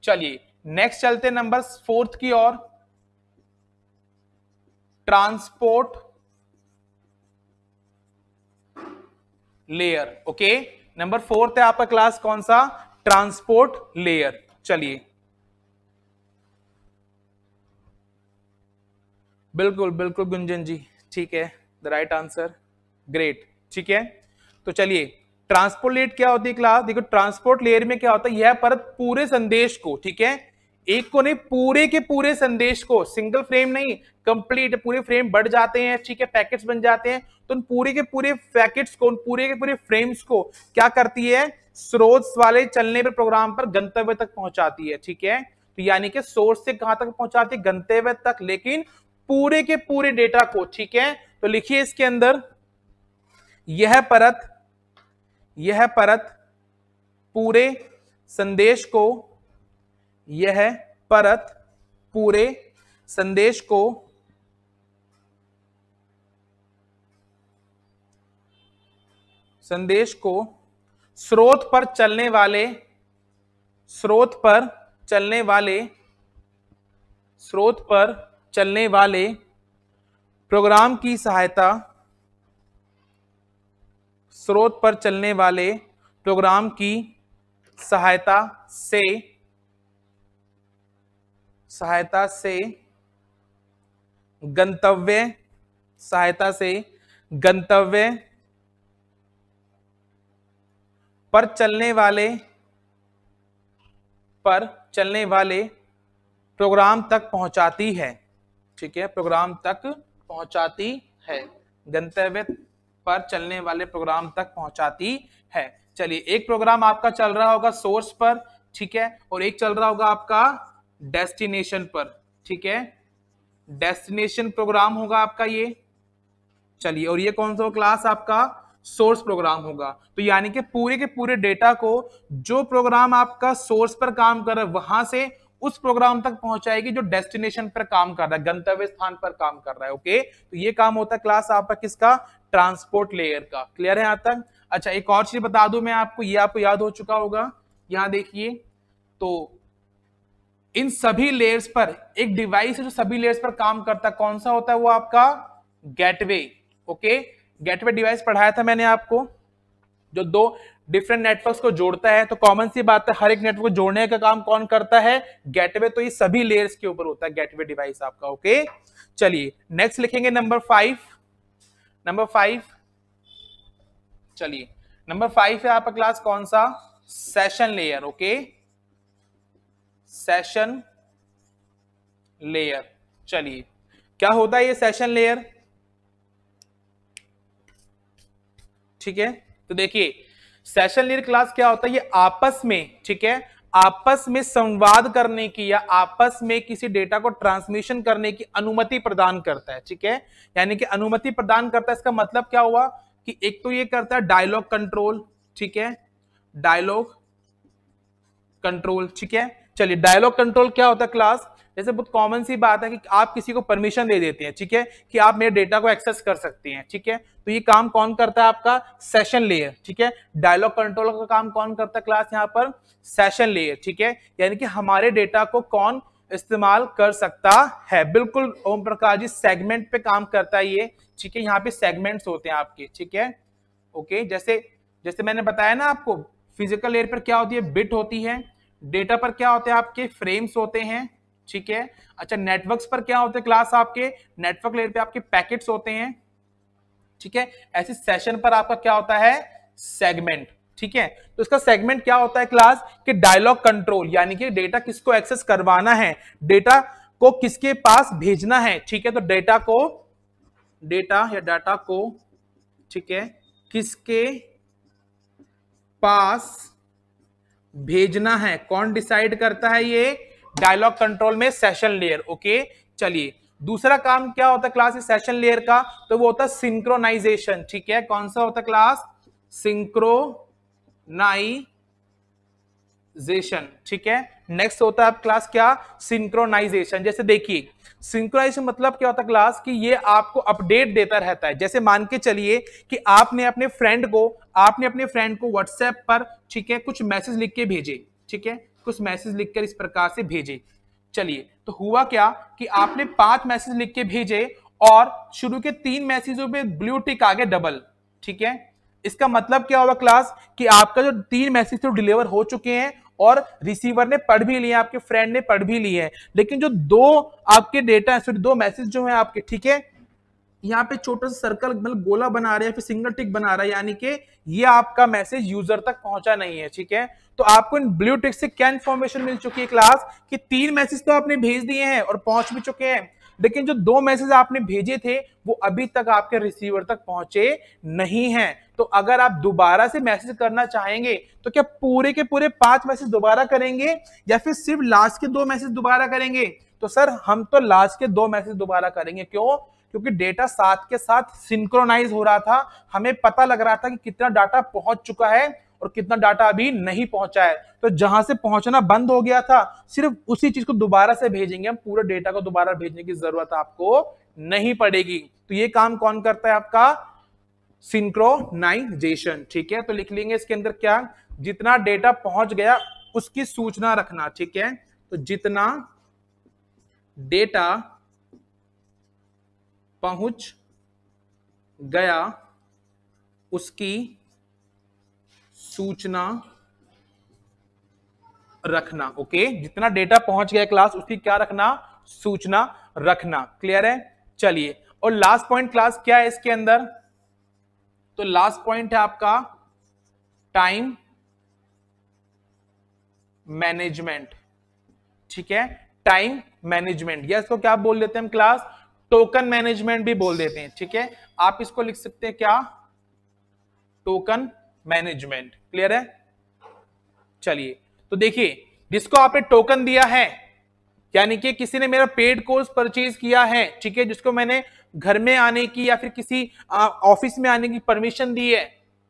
चलिए नेक्स्ट चलते नंबर 4 की ओर, ट्रांसपोर्ट लेयर। ओके, नंबर 4 है आपका क्लास कौन सा, ट्रांसपोर्ट लेयर। चलिए, बिल्कुल बिल्कुल गुंजन जी, ठीक है, द राइट आंसर, ग्रेट, ठीक है। तो चलिए, ट्रांसपोर्ट लेयर क्या होती है क्लास, देखो ट्रांसपोर्ट लेयर में क्या होता है, यह परत पूरे संदेश को, ठीक है, एक को नहीं, पूरे के पूरे संदेश को, सिंगल फ्रेम नहीं, कंप्लीट पूरे फ्रेम बढ़ जाते हैं, ठीक है, पैकेट्स बन जाते हैं, तो उन पूरे के पूरे पैकेट्स को, उन पूरे के पूरे फ्रेम्स को क्या करती है, स्रोत वाले चलने पर प्रोग्राम पर गंतव्य तक पहुंचाती है, ठीक है। तो यानी कि सोर्स से कहां तक पहुंचाती है, गंतव्य तक, लेकिन पूरे के पूरे डेटा को, ठीक है। तो लिखिए इसके अंदर, यह परत पूरे संदेश को, यह परत पूरे संदेश को स्रोत पर चलने वाले प्रोग्राम की सहायता, स्रोत पर चलने वाले प्रोग्राम की सहायता से गंतव्य पर चलने वाले प्रोग्राम तक पहुंचाती है, ठीक है, प्रोग्राम तक पहुंचाती है, गंतव्य पर चलने वाले प्रोग्राम तक पहुंचाती है। चलिए, एक प्रोग्राम आपका चल रहा होगा सोर्स पर, ठीक है, और एक चल रहा होगा आपका डेस्टिनेशन पर, ठीक है, डेस्टिनेशन प्रोग्राम होगा आपका ये। चलिए, और ये कौन सा क्लास आपका, सोर्स प्रोग्राम होगा। तो यानी कि पूरे के पूरे डेटा को जो प्रोग्राम आपका सोर्स पर काम कर रहा है वहां से उस प्रोग्राम तक पहुंचाएगी जो डेस्टिनेशन पर काम कर रहा है, गंतव्य स्थान पर काम कर रहा है। ओके, तो ये काम होता है क्लास आपका किसका, ट्रांसपोर्ट लेयर का। क्लियर है यहां तक। अच्छा एक और चीज बता दूं मैं आपको, ये आपको याद हो चुका होगा, यहां देखिए, तो इन सभी लेयर्स पर एक डिवाइस है जो सभी लेयर्स पर काम करता है, कौन सा होता है वो आपका गेटवे। ओके, गेटवे डिवाइस पढ़ाया था मैंने आपको, जो दो डिफरेंट नेटवर्क्स को जोड़ता है। तो कॉमन सी बात है, हर एक नेटवर्क को जोड़ने का काम कौन करता है, गेटवे। तो ये सभी लेयर्स के ऊपर होता है गेटवे डिवाइस आपका। ओके, चलिए नेक्स्ट लिखेंगे नंबर 5। नंबर 5, चलिए नंबर 5 है आपका क्लास कौन सा, session layer. Okay, session layer. चलिए क्या होता है ये सेशन लेयर, ठीक है। तो देखिए सेशन लेयर क्लास क्या होता है, ये आपस में, ठीक है, आपस में संवाद करने की या आपस में किसी डेटा को ट्रांसमिशन करने की अनुमति प्रदान करता है, ठीक है। यानी कि अनुमति प्रदान करता है, इसका मतलब क्या हुआ कि एक तो ये करता है डायलॉग कंट्रोल, ठीक है, डायलॉग कंट्रोल, ठीक है। चलिए डायलॉग कंट्रोल क्या होता है क्लास, जैसे बहुत कॉमन सी बात है कि आप किसी को परमिशन दे देते हैं, ठीक है, कि आप मेरे डेटा को एक्सेस कर सकते हैं, ठीक है। तो ये काम कौन करता है आपका, सेशन लेयर, ठीक है। डायलॉग कंट्रोल का काम कौन करता है क्लास, यहाँ पर सेशन लेयर, ठीक है। यानी कि हमारे डेटा को कौन इस्तेमाल कर सकता है, बिल्कुल ओम प्रकाश जी, सेगमेंट पे काम करता है ये, ठीक है। यहाँ पे सेगमेंट्स होते हैं आपके, ठीक है। ओके, जैसे जैसे मैंने बताया ना आपको, फिजिकल लेयर पर क्या होती है, बिट होती है, डेटा पर क्या होते हैं आपके फ्रेम्स होते हैं, ठीक है। अच्छा नेटवर्क्स पर क्या होते हैं क्लास, आपके नेटवर्क लेयर पे आपके पैकेट्स होते हैं, ठीक है। ऐसे सेशन पर आपका क्या होता है, सेगमेंट, ठीक है। तो इसका सेगमेंट क्या होता है क्लास, कि डायलॉग कंट्रोल, यानी कि डेटा किसको एक्सेस करवाना है, डेटा को किसके पास भेजना है, ठीक है। तो डेटा को, डेटा या डाटा को, ठीक है, किसके पास भेजना है, कौन डिसाइड करता है, ये डायलॉग कंट्रोल में सेशन लेयर। ओके, चलिए दूसरा काम क्या होता है क्लास इस सेशन लेयर का, तो वो होता है सिंक्रोनाइजेशन, ठीक है। कौन सा होता है क्लास, सिंक्रोनाइजेशन, ठीक है। नेक्स्ट होता है आप क्लास क्या, सिंक्रोनाइजेशन। जैसे देखिए सिंक्रोनाइजेशन मतलब क्या होता है क्लास, कि ये आपको अपडेट देता रहता है। जैसे मान के चलिए कि आपने अपने फ्रेंड को व्हाट्सएप पर, ठीक है, कुछ मैसेज लिख के भेजे, ठीक है, कुछ मैसेज लिखकर इस प्रकार से भेजे। चलिए तो हुआ क्या कि आपने 5 मैसेज लिख के भेजे और शुरू के 3 मैसेजों पे ब्लू टिक आ गया डबल, ठीक है। इसका मतलब क्या होगा क्लास, कि आपका जो 3 मैसेज थे डिलीवर हो चुके हैं और रिसीवर ने पढ़ भी लिए, आपके फ्रेंड ने पढ़ भी लिए हैं, लेकिन जो 2 आपके डेटा, सॉरी 2 मैसेज जो है आपके, ठीक है, यहाँ पे छोटा सा सर्कल मतलब गोला बना रहा है, फिर सिंगल टिक बना रहा है, यानी कि ये आपका मैसेज यूजर तक पहुंचा नहीं है, ठीक है। तो आपको इन ब्लू टिक से क्या इंफॉर्मेशन मिल चुकी है क्लास, कि 3 मैसेज तो आपने भेज दिए हैं और पहुंच भी चुके हैं, लेकिन जो 2 मैसेज आपने भेजे थे वो अभी तक आपके रिसीवर तक पहुंचे नहीं हैं। तो अगर आप दोबारा से मैसेज करना चाहेंगे तो क्या पूरे के पूरे 5 मैसेज दोबारा करेंगे या फिर सिर्फ लास्ट के 2 मैसेज दोबारा करेंगे, तो सर हम तो लास्ट के 2 मैसेज दोबारा करेंगे। क्यों, क्योंकि डेटा साथ के साथ सिंक्रोनाइज हो रहा था, हमें पता लग रहा था कि कितना डाटा पहुंच चुका है और कितना डाटा अभी नहीं पहुंचा है। तो जहां से पहुंचना बंद हो गया था सिर्फ उसी चीज को दोबारा से भेजेंगे हम, पूरे डेटा को दोबारा भेजने की जरूरत आपको नहीं पड़ेगी। तो ये काम कौन करता है आपका, सिंक्रोनाइजेशन, ठीक है। तो लिख लेंगे इसके अंदर क्या, जितना डेटा पहुंच गया उसकी सूचना रखना, ठीक है। तो जितना डेटा पहुंच गया उसकी सूचना रखना। ओके, जितना डेटा पहुंच गया क्लास उसकी क्या रखना, सूचना रखना। क्लियर है, चलिए और लास्ट पॉइंट क्लास क्या है इसके अंदर, तो लास्ट पॉइंट है आपका टाइम मैनेजमेंट, ठीक है। टाइम मैनेजमेंट या इसको क्या बोल देते हैं हम क्लास, टोकन मैनेजमेंट भी बोल देते हैं, ठीक है। आप इसको लिख सकते हैं क्या, टोकन मैनेजमेंट। क्लियर है, चलिए तो देखिए जिसको आपने टोकन दिया है, यानी कि किसी ने मेरा पेड कोर्स परचेज किया है, ठीक है, जिसको मैंने घर में आने की या फिर किसी ऑफिस में आने की परमिशन दी है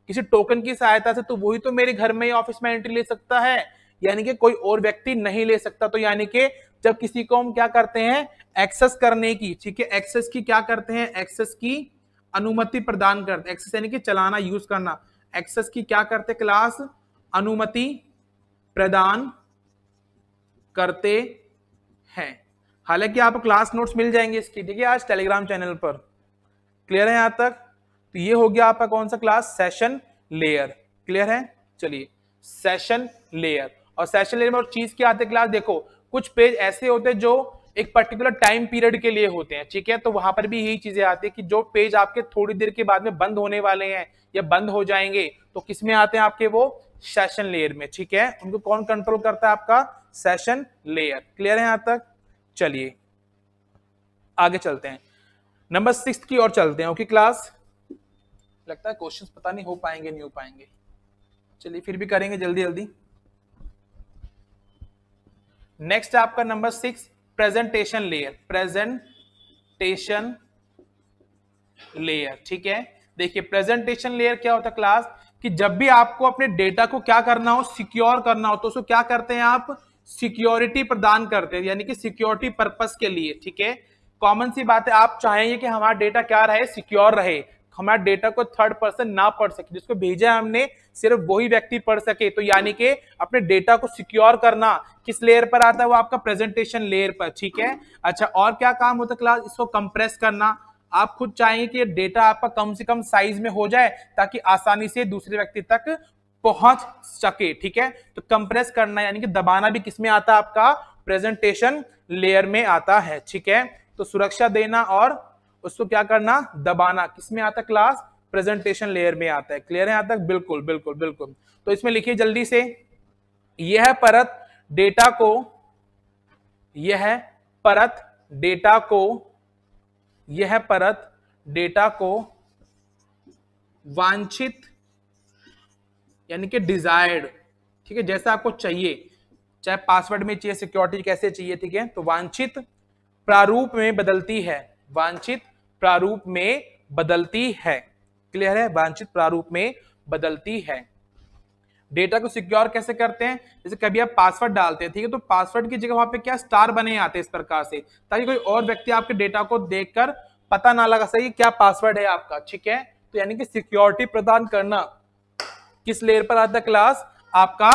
किसी टोकन की सहायता से, तो वही तो मेरे घर में या ऑफिस में एंट्री ले सकता है, यानी कि कोई और व्यक्ति नहीं ले सकता। तो यानी कि जब किसी को हम क्या करते हैं, एक्सेस करने की, ठीक है, एक्सेस की क्या करते हैं, एक्सेस की अनुमति प्रदान करते हैं। एक्सेस यानी कि चलाना, यूज करना, एक्सेस की क्या करते क्लास, अनुमति प्रदान करते हैं। हालांकि आपको क्लास नोट्स मिल जाएंगे इसकी, ठीक है, आज टेलीग्राम चैनल पर। क्लियर है यहां तक? तो ये हो गया आपका कौन सा क्लास, सेशन लेयर। क्लियर है? चलिए, सेशन लेयर। और सेशन लेयर में और चीज क्या आती है क्लास, देखो कुछ पेज ऐसे होते हैं जो एक पर्टिकुलर टाइम पीरियड के लिए होते हैं, ठीक है, तो वहां पर भी यही चीजें आती है कि जो पेज आपके थोड़ी देर के बाद में बंद होने वाले हैं या बंद हो जाएंगे, तो किसमें आते हैं आपके, वो सेशन लेयर में, ठीक है। उनको कौन कंट्रोल करता है, आपका सेशन लेयर। क्लियर है यहां तक? चलिए आगे चलते हैं, नंबर 6 की ओर चलते हैं। ओके क्लास, लगता है क्वेश्चंस पता नहीं हो पाएंगे नहीं हो पाएंगे, चलिए फिर भी करेंगे जल्दी जल्दी। नेक्स्ट आपका number 6, presentation layer. Presentation layer, ठीक है। देखिए प्रेजेंटेशन लेयर क्या होता है क्लास, कि जब भी आपको अपने डेटा को क्या करना हो, सिक्योर करना हो, तो उसको क्या करते हैं आप, सिक्योरिटी प्रदान करते हैं, यानी कि सिक्योरिटी पर्पस के लिए, ठीक है। कॉमन सी बात है, आप चाहेंगे कि हमारा डेटा क्या रहे, सिक्योर रहे, हमारे डेटा को थर्ड पर्सन ना पढ़ सके, जिसको भेजा है हमने सिर्फ वही व्यक्ति पढ़ सके, तो यानी कि अपने डेटा को सिक्योर करना किस लेयर पर आता है, वो आपका प्रेजेंटेशन लेयर पर, ठीक है। अच्छा, और क्या काम होता है क्लास, इसको कंप्रेस करना। आप खुद चाहेंगे कि डेटा आपका कम से कम साइज में हो जाए ताकि आसानी से दूसरे व्यक्ति तक पहुंच सके, ठीक है। तो कंप्रेस करना यानी कि दबाना भी किसमें आता है, आपका प्रेजेंटेशन लेयर में आता है, ठीक है। तो सुरक्षा देना और उसको क्या करना, दबाना, किसमें आता है क्लास, प्रेजेंटेशन लेयर में आता है। क्लियर है यहां तक? बिल्कुल बिल्कुल बिल्कुल। तो इसमें लिखिए जल्दी से, यह परत डेटा को, यह परत डेटा को, यह परत डेटा को वांछित यानी कि डिजायर्ड, ठीक है, जैसा आपको चाहिए, चाहे पासवर्ड में चाहिए, सिक्योरिटी कैसे चाहिए, ठीक है, तो वांछित प्रारूप में बदलती है, वांछित प्रारूप में बदलती है। क्लियर है? वांछित प्रारूप में बदलती है। डेटा को सिक्योर कैसे करते हैं, जैसे कभी आप पासवर्ड डालते हैं, ठीक है, तो पासवर्ड की जगह वहां पे क्या स्टार बने आते हैं इस प्रकार से, ताकि कोई और व्यक्ति आपके डेटा को देखकर पता ना लगा सही क्या पासवर्ड है आपका, ठीक है। तो यानी कि सिक्योरिटी प्रदान करना किस लेयर पर आता है क्लास, आपका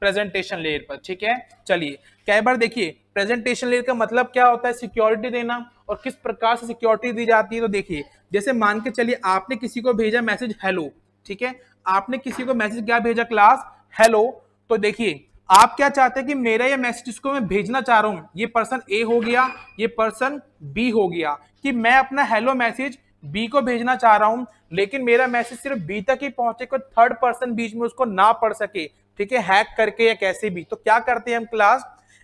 प्रेजेंटेशन लेयर पर, ठीक है। चलिए कई बार देखिए प्रेजेंटेशन लेयर का मतलब क्या होता है, सिक्योरिटी देना, और किस प्रकार से सिक्योरिटी दी जाती है। तो देखिए जैसे मान के चलिए आपने किसी को भेजा मैसेज हेलो, ठीक है, आपने किसी को मैसेज क्या भेजा क्लास, हेलो। तो देखिए आप क्या चाहते हैं कि मेरा ये मैसेज जिसको मैं भेजना चाह रहा हूं, ये पर्सन ए हो गया, ये पर्सन बी हो गया, कि मैं अपना हेलो मैसेज बी को भेजना चाह रहा हूं, लेकिन मेरा मैसेज सिर्फ बी तक ही पहुंचे, कोई थर्ड पर्सन बीच में उसको ना पढ़ सके, ठीक है, हैक करके या कैसे भी। तो क्या करते हैं हम क्लास,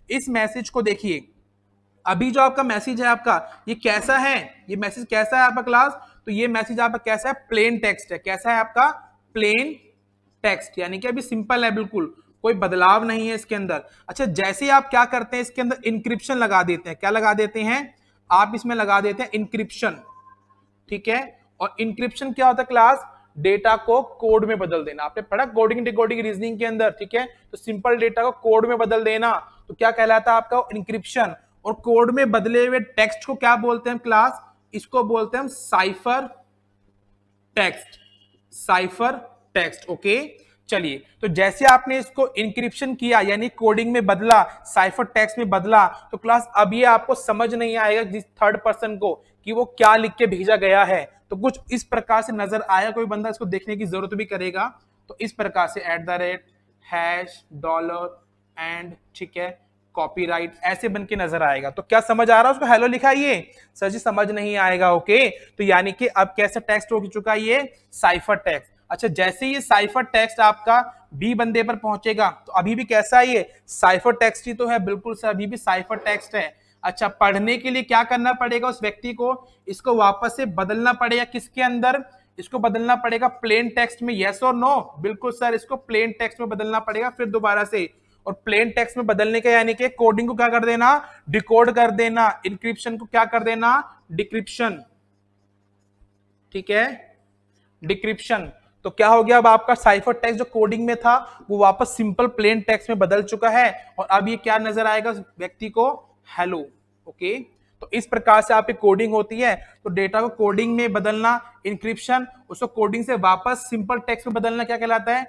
इस मैसेज को देखिए, अभी जो आपका मैसेज है आपका ये कैसा है, ये मैसेज कैसा है आपका क्लास, तो ये मैसेज आपका कैसा है, प्लेन टेक्स्ट है। कैसा है आपका, प्लेन टेक्स्ट, यानी कि अभी सिंपल है, बिल्कुल कोई बदलाव नहीं है इसके अंदर। अच्छा, जैसे ही आप क्या करते हैं, इसके अंदर इंक्रिप्शन लगा देते हैं, क्या लगा देते हैं आप, इसमें लगा देते हैं इंक्रिप्शन, ठीक है। और इंक्रिप्शन क्या होता है क्लास, डेटा को कोड में बदल देना। आपने पढ़ा कोडिंग डिकोडिंग रीजनिंग के अंदर, ठीक है, तो सिंपल डेटा को कोड में बदल देना, तो क्या कहलाता है आपका, इंक्रिप्शन। और कोड में बदले हुए टेक्स्ट को क्या बोलते हैं क्लास, इसको बोलते हैं हम cipher text, cipher text. Okay, चलिए, तो जैसे आपने इसको इंक्रिप्शन किया यानी कोडिंग में बदला, साइफर टेक्स्ट में बदला, तो क्लास अब ये आपको समझ नहीं आएगा जिस थर्ड पर्सन को कि वो क्या लिख के भेजा गया है। तो कुछ इस प्रकार से नजर आया, कोई बंदा इसको देखने की जरूरत भी करेगा, तो इस प्रकार से @ $, एंड, ठीक है, कॉपीराइट, ऐसे बन के नजर आएगा। तो क्या समझ आ रहा है उसको, हेलो लिखा है ये, सर जी समझ नहीं आएगा। ओके, तो यानी कि अब कैसा टेक्स्ट हो चुका है ये, साइफर टेक्स्ट। अच्छा, जैसे ये साइफर टेक्स्ट आपका बी बंदे पर पहुंचेगा, तो अभी भी कैसा है ये, साइफर टेक्स्ट ही तो है, बिल्कुल सर, अभी भी साइफर टेक्स्ट है। अच्छा, पढ़ने के लिए क्या करना पड़ेगा उस व्यक्ति को, इसको वापस से बदलना पड़ेगा किसके अंदर, इसको बदलना पड़ेगा प्लेन टेक्स्ट में, यस और नो, बिल्कुल सर, इसको प्लेन टेक्स्ट में बदलना पड़ेगा फिर दोबारा से। और प्लेन टेक्स्ट में बदलने का यानी कि कोडिंग को क्या कर देना, डिकोड कर देना, इंक्रिप्शन को क्या कर देना, डिक्रिप्शन, ठीक है, डिक्रिप्शन। तो क्या हो गया, अब आपका साइफर टेक्स्ट जो कोडिंग में था वो वापस सिंपल प्लेन टेक्स्ट में बदल चुका है, और अब ये क्या नजर आएगा व्यक्ति को, हेलो। ओके, तो इस प्रकार से आपकी कोडिंग होती है। तो डेटा को कोडिंग में बदलना इंक्रिप्शन, उसको कोडिंग से वापस सिंपल टेक्स्ट में बदलना क्या कहलाता है,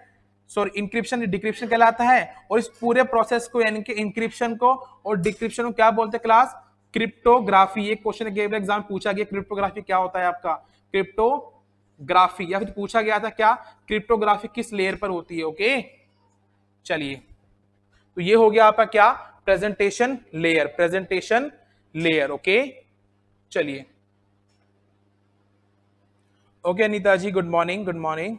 सॉरी इंक्रिप्शन डिक्रिप्शन कहलाता है। और इस पूरे प्रोसेस को यानी कि इंक्रिप्शन को और डिक्रिप्शन को क्या बोलते हैं क्लास, क्रिप्टोग्राफी। ये क्वेश्चन एग्जाम पूछा गया, क्रिप्टोग्राफी क्या होता है आपका, क्रिप्टोग्राफी, या फिर पूछा गया था क्या क्रिप्टोग्राफी किस लेयर पर होती है। ओके चलिए, तो ये हो गया आपका क्या, presentation layer, presentation layer. Okay चलिए, ओके अनीता जी गुड मॉर्निंग, गुड मॉर्निंग।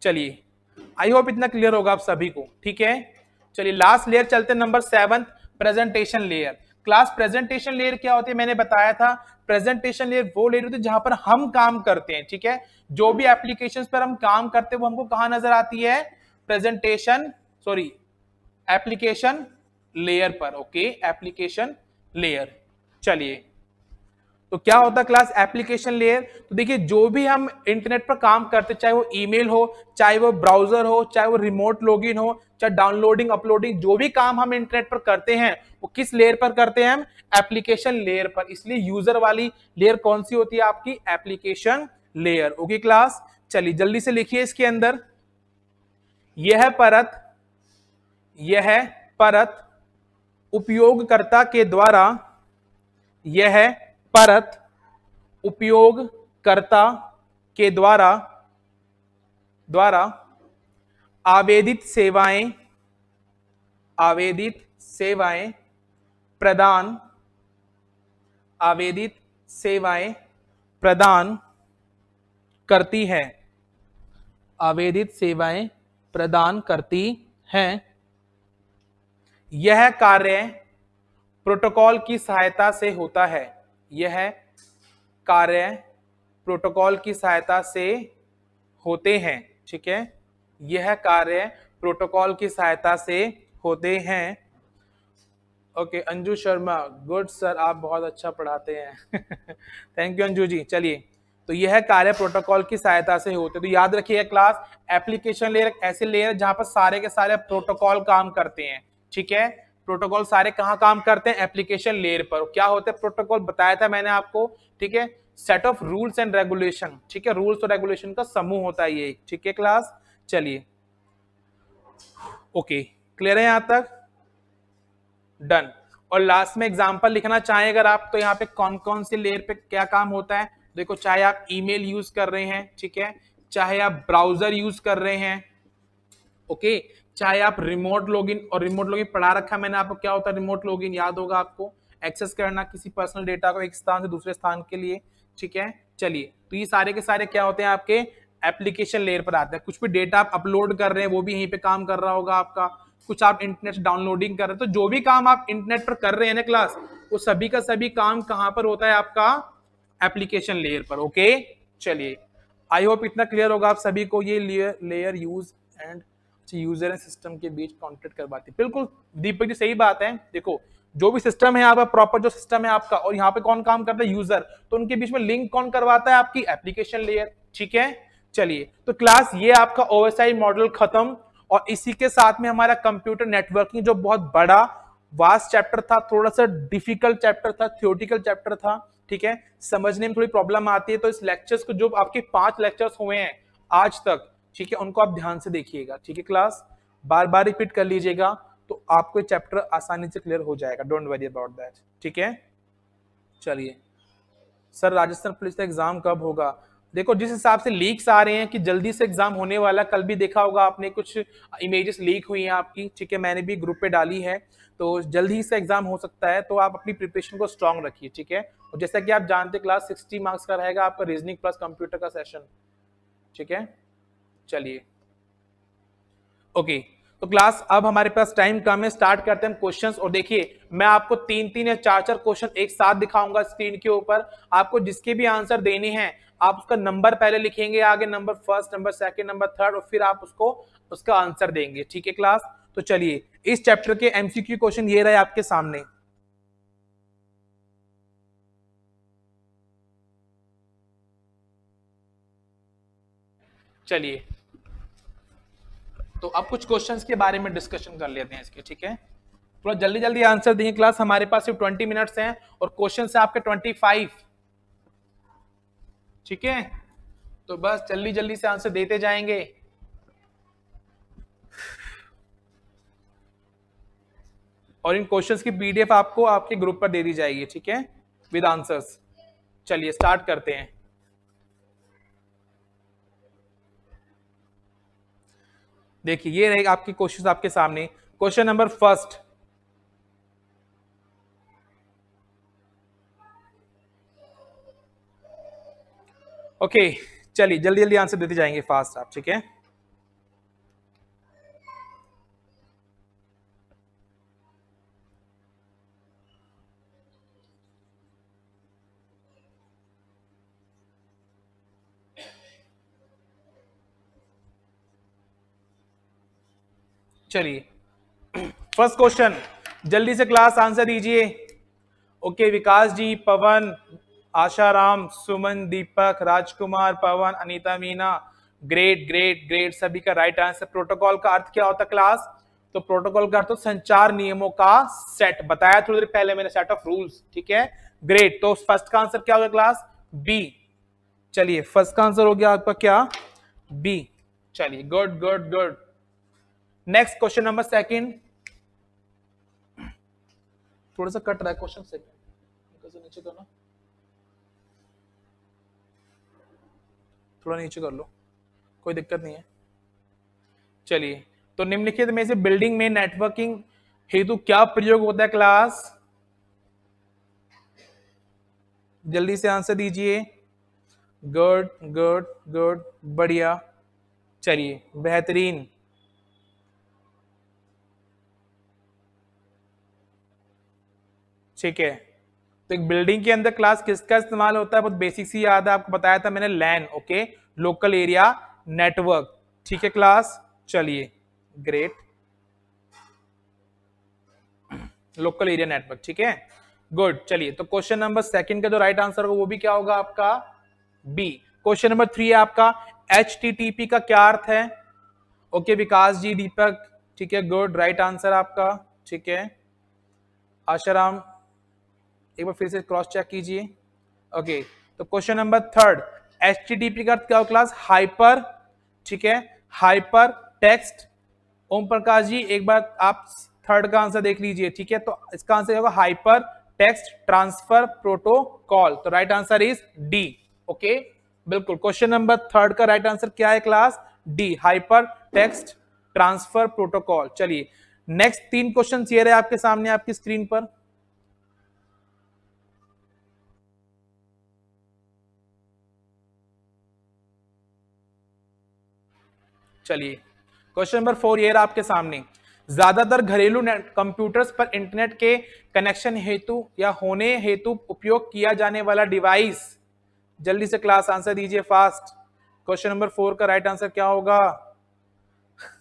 चलिए, आई होप इतना क्लियर होगा आप सभी को, ठीक है। चलिए लास्ट लेयर चलते हैं, number 7 presentation layer. Class presentation layer क्या होती है, मैंने बताया था प्रेजेंटेशन लेयर वो लेयर होती है जहां पर हम काम करते हैं, ठीक है। जो भी एप्लीकेशंस पर हम काम करते हैं वो हमको कहां नजर आती है, प्रेजेंटेशन सॉरी एप्लीकेशन लेयर पर। Okay application layer. चलिए, तो क्या होता है क्लास एप्लीकेशन लेयर, तो देखिए जो भी हम इंटरनेट पर काम करते हैं, चाहे वो ईमेल हो, चाहे वो ब्राउजर हो, चाहे वो रिमोट लॉगिन हो, चाहे डाउनलोडिंग अपलोडिंग, जो भी काम हम इंटरनेट पर करते हैं वो किस लेयर पर करते हैं हम, एप्लीकेशन लेयर पर। इसलिए यूजर वाली लेयर कौन सी होती है आपकी, एप्लीकेशन लेयर। ओके क्लास, चलिए जल्दी से लिखिए इसके अंदर, यह परत उपयोगकर्ता के द्वारा, यह परत उपयोगकर्ता के द्वारा आवेदित सेवाएं प्रदान करती है, आवेदित सेवाएं प्रदान करती हैं। यह कार्य प्रोटोकॉल की सहायता से होता है, यह कार्य प्रोटोकॉल की सहायता से होते हैं, ठीक है। यह कार्य प्रोटोकॉल की सहायता से होते हैं। Okay Anju Sharma, good sir, आप बहुत अच्छा पढ़ाते हैं थैंक यू अंजू जी। चलिए, तो यह कार्य प्रोटोकॉल की सहायता से होते हैं। तो याद रखिए क्लास, एप्लीकेशन लेयर एक ऐसे लेयर जहां पर सारे के सारे प्रोटोकॉल काम करते हैं, ठीक है। प्रोटोकॉल सारे कहां काम करते हैं, एप्लीकेशन लेयर पर। क्या होते हैं प्रोटोकॉल, बताया था मैंने आपको, ठीक है। Set of rules and regulation, ठीक है, रूल्स और रेगुलेशन का समूह होता है ये, ठीक है क्लास। चलिए ओके, क्लियर है यहां तक, डन। और लास्ट में एग्जांपल लिखना चाहें अगर आप, तो यहाँ पे कौन कौन से लेयर पे क्या काम होता है, देखो चाहे आप ईमेल यूज कर रहे हैं, ठीक है, चाहे आप ब्राउजर यूज कर रहे हैं, ओके, चाहे आप रिमोट लॉगिन, और रिमोट लॉगिन पढ़ा रखा मैंने आपको क्या होता है रिमोट लॉगिन, याद होगा आपको, एक्सेस करना किसी पर्सनल डेटा को एक स्थान से दूसरे स्थान के लिए, ठीक है। चलिए, तो ये सारे के सारे क्या होते हैं आपके एप्लीकेशन लेयर पर आते हैं। कुछ भी डेटा आप अपलोड कर रहे हैं वो भी यहीं पे काम कर रहा होगा आपका, कुछ आप इंटरनेट से डाउनलोडिंग कर रहे हैं, तो जो भी काम आप इंटरनेट पर कर रहे हैं ना क्लास, वो सभी का सभी काम कहां पर होता है आपका, एप्लीकेशन लेयर पर। ओके चलिए, आई होप इतना क्लियर होगा आप सभी को। ये layer use and user and system के बीच कॉन्टेक्ट करवाती है, बिल्कुल दीपक जी सही बात है। देखो जो भी सिस्टम है आपका, प्रॉपर जो सिस्टम है आपका, और यहाँ पे कौन काम करता है, यूजर, तो उनके बीच में लिंक कौन करवाता है, आपकी एप्लीकेशन लेयर, ठीक है। चलिए, तो क्लास ये आपका ओएसआई मॉडल खत्म, और इसी के साथ में हमारा कंप्यूटर नेटवर्किंग जो बहुत बड़ा वास्ट चैप्टर था, थोड़ा सा डिफिकल्ट चैप्टर था, थ्योरेटिकल चैप्टर था, ठीक है, समझने में थोड़ी प्रॉब्लम आती है। तो इस लेक्चर्स को, जो आपके 5 लेक्चर्स हुए हैं आज तक, ठीक है, उनको आप ध्यान से देखिएगा, ठीक है क्लास, बार बार रिपीट कर लीजिएगा, तो आपको चैप्टर आसानी से क्लियर हो जाएगा, डोंट वरी अबाउट दैट, ठीक है। चलिए सर, राजस्थान पुलिस का एग्जाम कब होगा, देखो जिस हिसाब से लीक्स आ रहे हैं कि जल्दी से एग्जाम होने वाला, कल भी देखा होगा आपने कुछ इमेजेस लीक हुई हैं आपकी, ठीक है, मैंने भी ग्रुप पे डाली है, तो जल्द ही से एग्जाम हो सकता है, तो आप अपनी प्रिपरेशन को स्ट्रांग रखिए, ठीक है। और जैसा कि आप जानते, क्लास 60 मार्क्स का रहेगा आपका रीजनिंग प्लस कंप्यूटर का सेशन, ठीक है। चलिए ओके, तो क्लास अब हमारे पास टाइम कम है, स्टार्ट करते हैं क्वेश्चंस। और देखिए मैं आपको 3-3 या 4-4 क्वेश्चन एक साथ दिखाऊंगा स्क्रीन के ऊपर, आपको जिसके भी आंसर देने हैं आप उसका नंबर पहले लिखेंगे, आगे number first, number second, number third, और फिर आप उसको उसका आंसर देंगे, ठीक है क्लास। तो चलिए, इस चैप्टर के एमसीक्यू क्वेश्चन ये रहे आपके सामने। चलिए, तो अब कुछ क्वेश्चंस के बारे में डिस्कशन कर लेते हैं इसके, ठीक है। थोड़ा जल्दी जल्दी आंसर देंगे क्लास, हमारे पास सिर्फ 20 मिनट्स हैं और क्वेश्चन है आपके 25। ठीक है, तो बस जल्दी जल्दी से आंसर देते जाएंगे। और इन क्वेश्चंस की पीडीएफ आपको आपके ग्रुप पर दे दी जाएगी, ठीक है, विद आंसर्स। चलिए स्टार्ट करते हैं। देखिए ये रहेगा आपके क्वेश्चन आपके सामने। क्वेश्चन नंबर फर्स्ट, ओके चलिए जल्दी जल्दी आंसर देते जाएंगे फास्ट आप, ठीक है। चलिए फर्स्ट क्वेश्चन, जल्दी से क्लास आंसर दीजिए। Okay Vikas ji, Pawan, Asharam, Suman, Deepak, Rajkumar, Pawan, Anita, Meena, great great great, सभी का राइट आंसर। प्रोटोकॉल का अर्थ क्या होता है क्लास? तो प्रोटोकॉल का अर्थ तो संचार नियमों का सेट, बताया थोड़ी देर पहले मैंने, सेट ऑफ रूल्स, ठीक है। ग्रेट, तो फर्स्ट का आंसर क्या होगा क्लास? बी। चलिए फर्स्ट का आंसर हो गया आपका क्या? बी। चलिए good good good. Next question number second, थोड़ा सा कट रहा है क्वेश्चन से, नीचे करना, थोड़ा नीचे कर लो, कोई दिक्कत नहीं है। चलिए, तो निम्नलिखित में से बिल्डिंग में नेटवर्किंग हेतु क्या प्रयोग होता है क्लास? जल्दी से आंसर दीजिए। गुड गुड गुड, बढ़िया, चलिए बेहतरीन। ठीक है, तो एक बिल्डिंग के अंदर क्लास किसका इस्तेमाल होता है? बहुत बेसिक सी याद है, आपको बताया था मैंने, लैन, ओके, लोकल एरिया नेटवर्क, ठीक है क्लास। चलिए ग्रेट, लोकल एरिया नेटवर्क, ठीक है, गुड। चलिए तो क्वेश्चन नंबर सेकंड का जो राइट आंसर होगा वो भी क्या होगा आपका? बी। क्वेश्चन नंबर 3 है आपका, HTTP का क्या अर्थ है? ओके विकास जी, दीपक, ठीक है, गुड, राइट आंसर आपका, ठीक है। आशाराम एक बार फिर से क्रॉस चेक कीजिए। ओके, तो क्वेश्चन नंबर थर्ड, HTTP का अर्थ क्या होगा क्लास? हाइपर, ठीक है, हाइपर टेक्स्ट। ओम प्रकाश जी एक बार आप थर्ड का आंसर देख लीजिए, ठीक है, तो इसका आंसर होगा हाइपर टेक्स्ट ट्रांसफर प्रोटोकॉल, तो right answer is D. Okay बिल्कुल, क्वेश्चन नंबर थर्ड का राइट आंसर क्या है class? D, hyper text transfer protocol. चलिए नेक्स्ट 3 क्वेश्चन ये रहे आपके सामने आपकी स्क्रीन पर। चलिए क्वेश्चन नंबर 4 ये रहा आपके सामने, ज्यादातर घरेलू कंप्यूटर्स पर इंटरनेट के कनेक्शन हेतु या होने हेतु उपयोग किया जाने वाला डिवाइस। जल्दी से क्लास आंसर दीजिए फास्ट। क्वेश्चन नंबर 4 का राइट आंसर क्या होगा?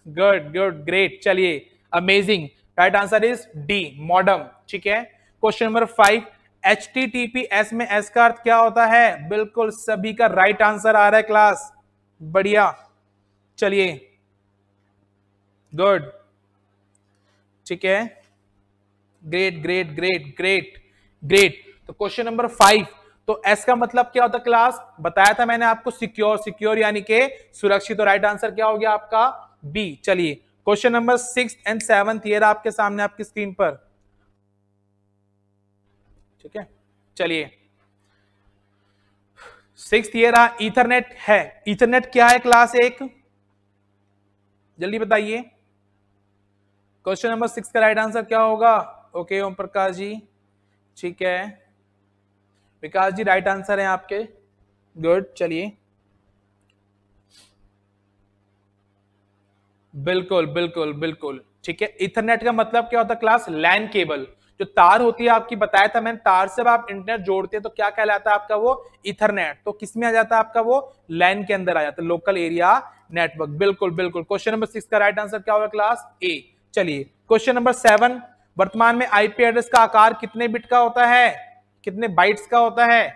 गुड गुड ग्रेट, चलिए amazing, right answer is D, modem, ठीक है। क्वेश्चन नंबर 5, HTTPS में एस का अर्थ क्या होता है? बिल्कुल सभी का राइट आंसर आ रहा है क्लास, बढ़िया, चलिए गुड, ठीक है, great great great great great. तो क्वेश्चन नंबर 5, तो एस का मतलब क्या होता है क्लास? बताया था मैंने आपको, सिक्योर, सिक्योर यानी कि सुरक्षित, तो राइट आंसर क्या हो गया आपका? बी। चलिए क्वेश्चन नंबर 6 एंड 7 ये रहा आपके सामने आपकी स्क्रीन पर, ठीक है। चलिए 6 ये रहा, ईथरनेट है। ईथरनेट क्या है क्लास? एक जल्दी बताइए, क्वेश्चन नंबर 6 का राइट आंसर क्या होगा? ओके ओम प्रकाश जी, ठीक है, विकास जी राइट आंसर है आपके, गुड। चलिए बिल्कुल बिल्कुल बिल्कुल, ठीक है। इथरनेट का मतलब क्या होता है क्लास? लैन केबल, जो तार होती है आपकी, बताया था मैंने, तार से आप इंटरनेट जोड़ते हैं तो क्या कहलाता है आपका? वो इथरनेट। तो किस में आ जाता है आपका? वो लैन के अंदर आ जाता है, लोकल एरिया नेटवर्क, बिल्कुल बिल्कुल। क्वेश्चन नंबर 6 का राइट आंसर क्या होगा क्लास? ए। चलिए क्वेश्चन नंबर 7, वर्तमान में आईपी एड्रेस का आकार कितने बिट का होता है? कितने बाइट्स का होता है?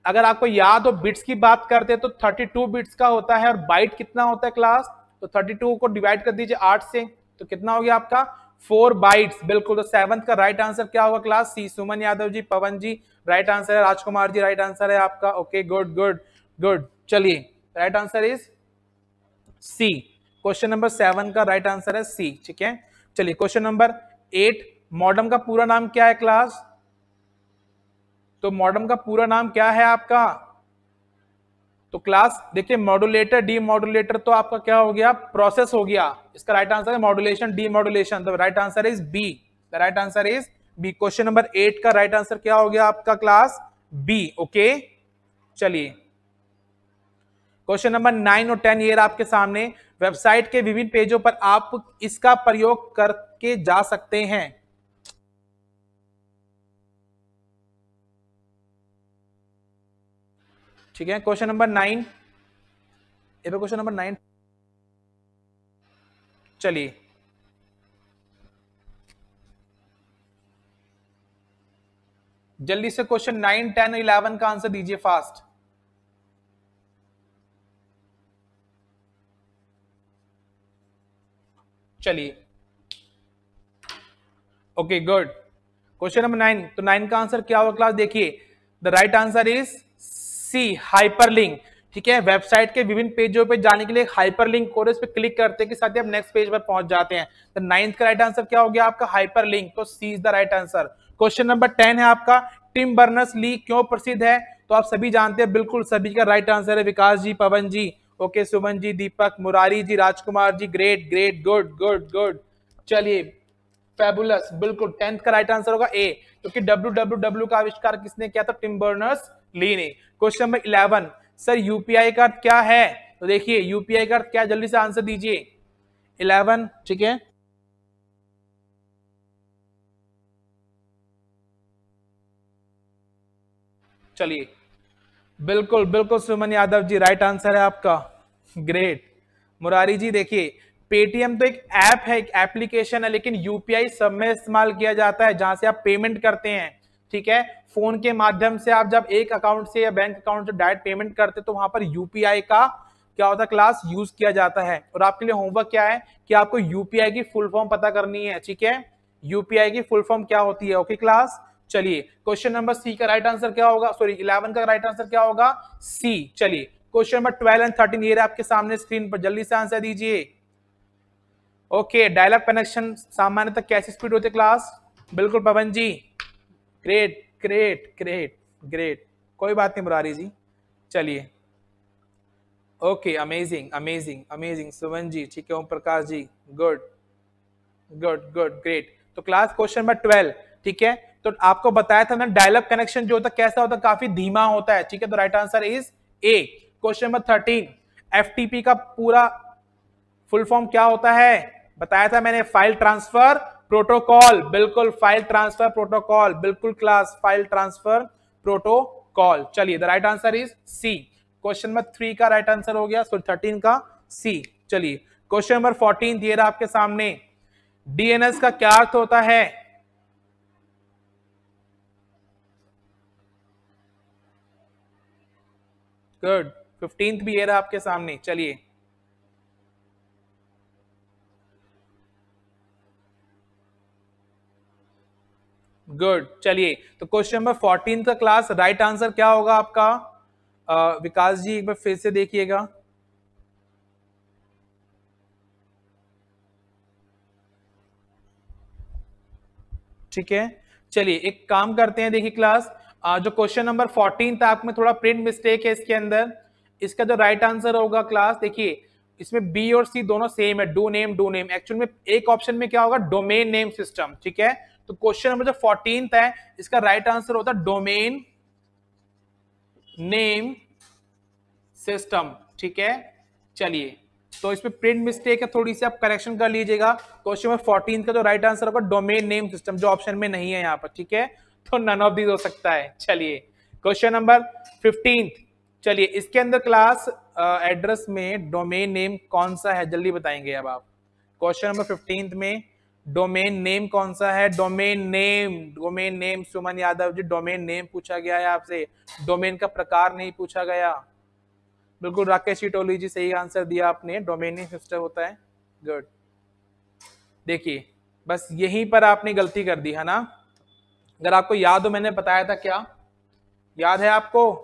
अगर आपको याद हो, बिट्स की बात करते हैं तो 32 बिट्स का होता है, और बाइट कितना होता है क्लास? तो 32 को डिवाइड कर दीजिए 8 से, तो कितना हो गया आपका? 4 बाइट्स, बिल्कुल। तो 7th का राइट आंसर क्या होगा class? C. Suman Yadav ji, Pawan ji right answer है, राजकुमार जी राइट आंसर है आपका। Okay, good good good. चलिए, right answer is C. Question number 7 का राइट आंसर है सी, ठीक है। चलिए, क्वेश्चन नंबर 8, मॉडम का पूरा नाम क्या है क्लास? तो मॉडम का पूरा नाम क्या है आपका? तो क्लास देखिए, मॉड्यूलेटर डीमॉड्यूलेटर तो आपका क्या हो गया? प्रोसेस हो गया। इसका राइट आंसर है modulation demodulation. The right answer is B. The right answer is B. Question number 8 का राइट आंसर क्या हो गया आपका क्लास? बी। ओके, चलिए, क्वेश्चन नंबर 9 और 10 ये आपके सामने। वेबसाइट के विभिन्न पेजों पर आप इसका प्रयोग करके जा सकते हैं। ठीक है, क्वेश्चन नंबर 9, ये पे क्वेश्चन नंबर 9। चलिए, जल्दी से क्वेश्चन 9, 10, 11 का आंसर दीजिए फास्ट। चलिए, ओके, गुड। क्वेश्चन नंबर 9, तो 9 का आंसर क्या होगा क्लास? देखिए, the right answer is C, hyperlink. ठीक है, वेबसाइट के विभिन्न पेजों पे जाने के लिए हाइपरलिंक कोड, इस पे क्लिक करते के साथ ही आप नेक्स्ट पेज पर पहुंच जाते हैं। तो 9th का राइट आंसर क्या हो गया आपका? हाइपरलिंक। तो C is the right answer. Question number 10 है आपका, टिम बर्नर्स ली क्यों प्रसिद्ध है? तो आप सभी जानते हैं, बिल्कुल सभी का राइट आंसर है। Vikas ji, Pawan ji, okay, Suman ji, Deepak, Murari ji, Rajkumar ji, great great, good good good. चलिए, फैबुलस, बिल्कुल 10th का राइट आंसर होगा ए, क्योंकि डब्ल्यू का आविष्कार किसने किया था? टिम बर्नर्स ली ने। क्वेश्चन नंबर 11, सर यूपीआई का अर्थ क्या है? तो देखिए, यूपीआई का अर्थ क्या है? जल्दी से आंसर दीजिए। 11, ठीक है। चलिए, बिल्कुल बिल्कुल सुमन यादव जी, राइट आंसर है आपका। ग्रेट। मुरारी जी, देखिए, पेटीएम तो एक ऐप है, एक एप्लीकेशन है, लेकिन यूपीआई सब में इस्तेमाल किया जाता है, जहां से आप पेमेंट करते हैं। ठीक है, फोन के माध्यम से आप जब एक अकाउंट से या बैंक अकाउंट से डायरेक्ट पेमेंट करते तो वहां पर यूपीआई का क्या होता है क्लास? यूज किया जाता है। और आपके लिए होमवर्क क्या है कि आपको यूपीआई की फुल फॉर्म पता करनी है। ठीक है, यूपीआई की फुल फॉर्म क्या होती है? ओके क्लास, चलिए, क्वेश्चन नंबर सी का राइट आंसर क्या होगा? सॉरी, 11 का राइट आंसर क्या होगा? सी। चलिए, क्वेश्चन नंबर 12 एंड 13 ये आपके सामने स्क्रीन पर, जल्दी से आंसर दीजिए। ओके, डायलॉग कनेक्शन सामान्यतः कैसी स्पीड होती है क्लास? बिल्कुल पवन जी, ग्रेट ग्रेट ग्रेट ग्रेट, कोई बात नहीं मुरारी जी। चलिए, okay, amazing amazing amazing, Suman ji, ठीक है, ओम प्रकाश जी, गुड गुड गुड, ग्रेट। तो क्लास क्वेश्चन नंबर 12, ठीक है, तो आपको बताया था ना, डायलॉग कनेक्शन जो होता है कैसा होता है? काफी धीमा होता है। ठीक है, तो right answer is a. Question number 13, FTP का पूरा फुल फॉर्म क्या होता है? बताया था मैंने, फाइल ट्रांसफर प्रोटोकॉल। बिल्कुल, फाइल ट्रांसफर प्रोटोकॉल, बिल्कुल क्लास, फाइल ट्रांसफर प्रोटोकॉल। चलिए, the right answer is C. Question number 3 का राइट आंसर हो गया, सॉरी 13 का सी। चलिए, क्वेश्चन नंबर 14 ये रहा आपके सामने। डीएनएस का क्या अर्थ होता है? गुड, 15th भी ये रहा आपके सामने। चलिए, गुड। चलिए, तो क्वेश्चन नंबर 14 का क्लास राइट आंसर क्या होगा आपका? विकास जी, एक बार फिर से देखिएगा। ठीक है, चलिए, एक काम करते हैं, देखिए क्लास, जो क्वेश्चन नंबर 14 था, आप में थोड़ा प्रिंट मिस्टेक है इसके अंदर। इसका जो राइट आंसर होगा क्लास, देखिए, इसमें बी और सी दोनों सेम है, डू नेम। एक्चुअल में एक ऑप्शन में क्या होगा? Domain name system. ठीक है, तो क्वेश्चन नंबर जो 14 है, इसका राइट आंसर होता है डोमेन नेम सिस्टम। ठीक है, चलिए, तो इसमें प्रिंट मिस्टेक है, थोड़ी सी आप करेक्शन कर लीजिएगा। क्वेश्चन नंबर 14 का जो राइट आंसर होगा डोमेन नेम सिस्टम, जो ऑप्शन में नहीं है यहाँ पर। ठीक है, तो नन ऑफ दीज हो सकता है। चलिए, क्वेश्चन नंबर 15, चलिए, इसके अंदर क्लास एड्रेस में डोमेन नेम कौन सा है? जल्दी बताएंगे अब आप। क्वेश्चन नंबर 15 में डोमेन नेम कौन सा है? डोमेन नेम सुमन यादव जी, डोमेन नेम पूछा गया है आपसे, डोमेन का प्रकार नहीं पूछा गया। बिल्कुल, राकेश चिटोली जी, सही आंसर दिया आपने, डोमेन नेम सिस्टम होता है। गुड। देखिए, बस यहीं पर आपने गलती कर दी है ना। अगर आपको याद हो मैंने बताया था क्या, याद है आपको?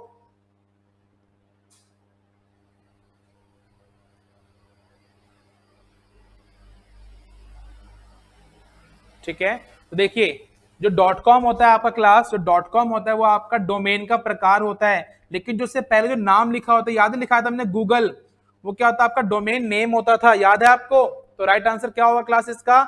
ठीक है, तो देखिए जो डॉट कॉम होता है आपका क्लास, जो डॉट कॉम होता है वो आपका डोमेन का प्रकार होता है, लेकिन जो उससे पहले जो नाम लिखा होता है, याद है लिखा था हमने गूगल, वो क्या होता है आपका डोमेन नेम होता था, याद है आपको? तो राइट आंसर क्या होगा क्लास इसका?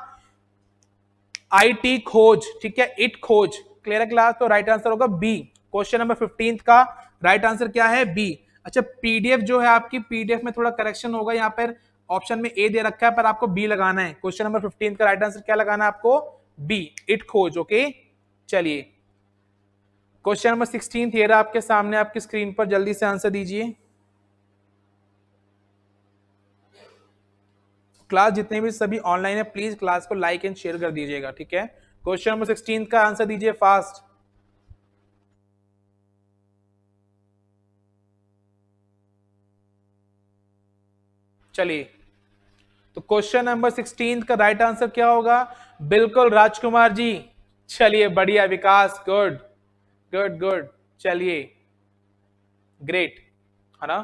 IT खोज, ठीक है, इट खोज। क्लियर है क्लास? तो राइट आंसर होगा बी। क्वेश्चन नंबर 15 का राइट आंसर क्या है? बी। अच्छा, पीडीएफ जो है आपकी, पीडीएफ में थोड़ा करेक्शन होगा, यहाँ पर ऑप्शन में ए दे रखा है पर आपको बी लगाना है। क्वेश्चन नंबर 15 का राइट आंसर क्या लगाना है आपको? बी, इट खोज। ओके, चलिए क्वेश्चन नंबर 16 ये रहा आपके सामने आपकी स्क्रीन पर, जल्दी से आंसर दीजिए। क्लास जितने भी सभी ऑनलाइन है प्लीज क्लास को लाइक एंड शेयर कर दीजिएगा, ठीक है। क्वेश्चन नंबर 16 का आंसर दीजिए फास्ट। चलिए, तो क्वेश्चन नंबर 16 का राइट आंसर क्या होगा? बिल्कुल राजकुमार जी, चलिए बढ़िया। विकास, गुड गुड गुड, चलिए ग्रेट, है ना?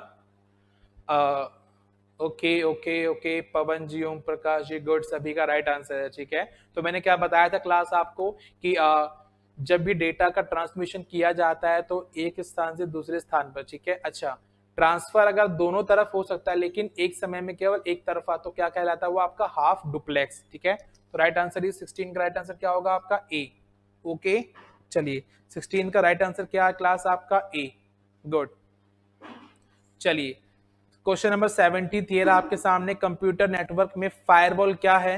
ओके ओके ओके, पवन जी, ओम प्रकाश जी, गुड, सभी का राइट आंसर है, ठीक है। तो मैंने क्या बताया था क्लास आपको कि जब भी डेटा का ट्रांसमिशन किया जाता है तो एक स्थान से दूसरे स्थान पर, ठीक है। अच्छा, ट्रांसफर अगर दोनों तरफ हो सकता है लेकिन एक समय में केवल एक तरफा, तो क्या कहलाता है वो? आपका हाफ डुप्लेक्स, ठीक है। तो राइट आंसर इज 16 का राइट आंसर क्या होगा आपका? ए। ओके, चलिए 16 का राइट आंसर क्या है क्लास आपका? ए, गुड। चलिए क्वेश्चन नंबर 70 ये रहा आपके सामने, कंप्यूटर नेटवर्क में फायरवॉल क्या है?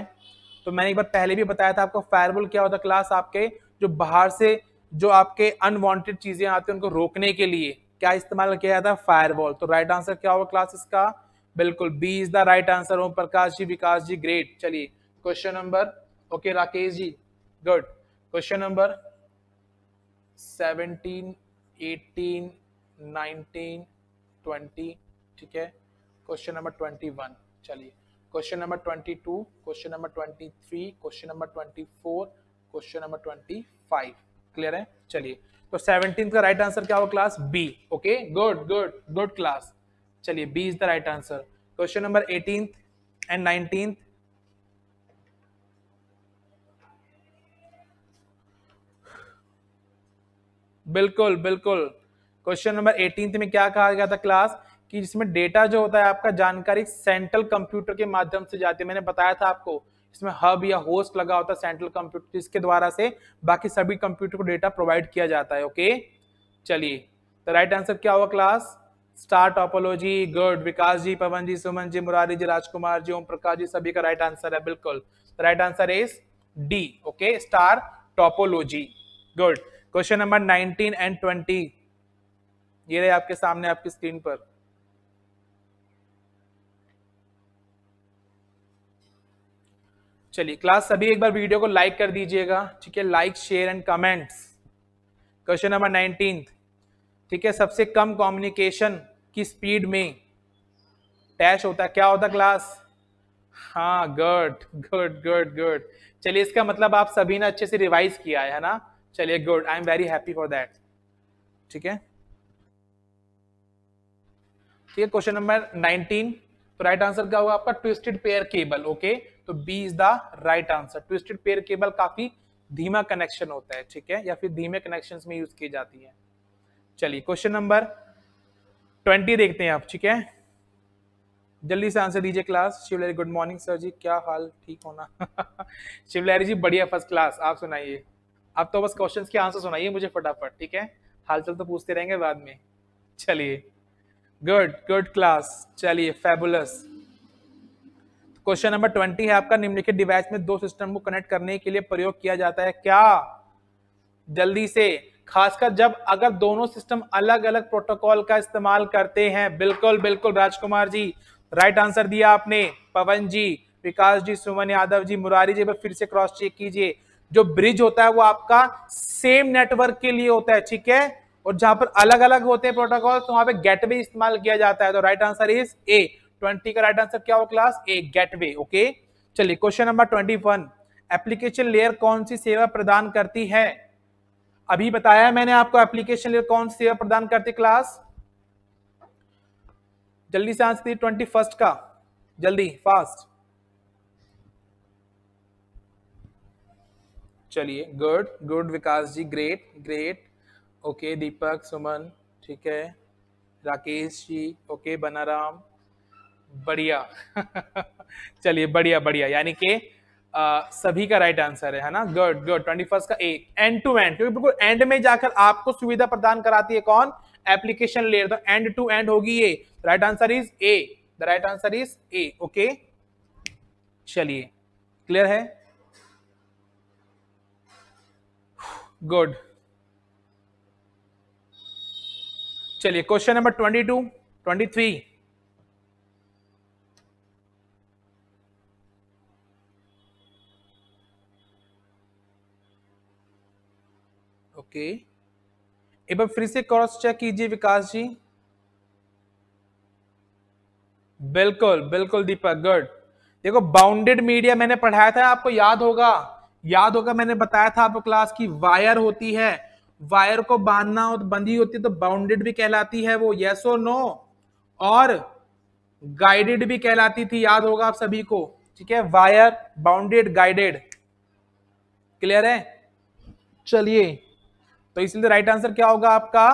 तो मैंने एक बार पहले भी बताया था आपको फायरवॉल क्या होता है क्लास, आपके जो बाहर से जो आपके अनवांटेड चीजें आती हैं उनको रोकने के लिए क्या इस्तेमाल किया जाता है? फायरवॉल। तो राइट आंसर क्या होगा क्लास इसका? बिल्कुल B is the right answer. Om Prakash ji, Vikas ji, great. चलिए question number, okay Rakesh ji, good. Question number 17, 18, 19, 20, ठीक है। क्वेश्चन नंबर 21, चलिए question number 22, question number 23, question number 24, question number 25। Clear है? चलिए, तो 17 का राइट आंसर क्या होगा class? B. Okay, good good good class. चलिए B is the right answer. Question number 18 and 19, बिल्कुल बिल्कुल। क्वेश्चन नंबर 18 में क्या कहा गया था क्लास? कि जिसमें डेटा जो होता है आपका, जानकारी सेंट्रल कंप्यूटर के माध्यम से जाती है। मैंने बताया था आपको इसमें हब या होस्ट लगा होता है सेंट्रल कंप्यूटर, जिसके द्वारा से बाकी सभी कंप्यूटर को डेटा प्रोवाइड किया जाता है। ओके, चलिए तो राइट आंसर क्या हुआ class? Star topology, good. Vikas ji, Pawan ji, Suman ji, Murari ji, Rajkumar ji, Om Prakash ji, सभी का राइट आंसर है, बिल्कुल। Right answer is D, okay, star topology, good. Question number 19 and 20 ये रहे आपके सामने आपकी स्क्रीन पर। चलिए क्लास सभी एक बार वीडियो को लाइक कर दीजिएगा, ठीक है, like share and comments. Question number 19, ठीक है, सबसे कम कम्युनिकेशन की स्पीड में डैश होता है, क्या होता है क्लास? हाँ, गुड गुड गुड गुड। चलिए इसका मतलब आप सभी ने अच्छे से रिवाइज किया है ना? चलिए good, I am very happy for that, ठीक है। ठीक है, क्वेश्चन नंबर 19, तो राइट आंसर क्या होगा आपका? Twisted pair cable. ओके, तो B is the right answer. Twisted pair cable काफी धीमा कनेक्शन होता है, ठीक है, या फिर धीमे कनेक्शन में यूज की जाती है। चलिए क्वेश्चन नंबर 20 देखते हैं आप, ठीक है, जल्दी से आंसर दीजिए क्लास। शिवलहरी, गुड मॉर्निंग सर जी, क्या हाल? ठीक होना? शिवलहरी जी बढ़िया, फर्स्ट क्लास। आप सुनाइए, आप तो बस क्वेश्चंस के आंसर सुनाइए मुझे फटाफट, ठीक है, हालचाल तो पूछते रहेंगे बाद में। चलिए गुड गुड क्लास, चलिए फैबुलस। क्वेश्चन नंबर 20 है आपका, निम्नलिखित डिवाइस में दो सिस्टम को कनेक्ट करने के लिए प्रयोग किया जाता है क्या? जल्दी से, खासकर जब अगर दोनों सिस्टम अलग अलग प्रोटोकॉल का इस्तेमाल करते हैं। बिल्कुल बिल्कुल राजकुमार जी, राइट आंसर दिया आपने। पवन जी, विकास जी, सुमन यादव जी, मुरारी जी, फिर से क्रॉस चेक कीजिए। जो ब्रिज होता है वो आपका सेम नेटवर्क के लिए होता है, ठीक है, और जहां पर अलग अलग होते हैं प्रोटोकॉल तो वहां पे गेटवे इस्तेमाल किया जाता है। तो राइट आंसर इज ए। 20 का राइट आंसर क्या हो क्लास? ए, गेटवे। ओके, चलिए क्वेश्चन नंबर 21, एप्लीकेशन लेयर कौन सी सेवा प्रदान करती है? अभी बताया मैंने आपको एप्लीकेशन लेयर कौन सी सेवा प्रदान करती क्लास। जल्दी से आंसर 21 का, जल्दी फास्ट। चलिए good good Vikas ji, great great. Okay दीपक, सुमन, ठीक है, राकेश जी, ओके बनाराम, बढ़िया। चलिए बढ़िया बढ़िया, यानी कि सभी का राइट आंसर है ना। गुड गुड, 21 का ए, एंड टू एंड, क्योंकि बिल्कुल एंड में जाकर आपको सुविधा प्रदान कराती है कौन? Application layer. तो एंड टू एंड होगी ये, right answer is a, the right answer is a. Okay चलिए, क्लियर है, गुड। चलिए क्वेश्चन नंबर 22, 23। ओके, एक बार फिर से क्रॉस चेक कीजिए विकास जी। बिल्कुल बिल्कुल दीपक, गुड। देखो बाउंडेड मीडिया मैंने पढ़ाया था, आपको याद होगा, याद होगा मैंने बताया था आपको क्लास की वायर होती है, वायर को बांधना हो तो बंधी होती है तो बाउंडेड भी कहलाती है वो, यस और नो। और गाइडेड भी कहलाती थी, याद होगा आप सभी को, ठीक है, वायर, बाउंडेड, गाइडेड, क्लियर है। चलिए, तो इसलिए राइट आंसर क्या होगा आपका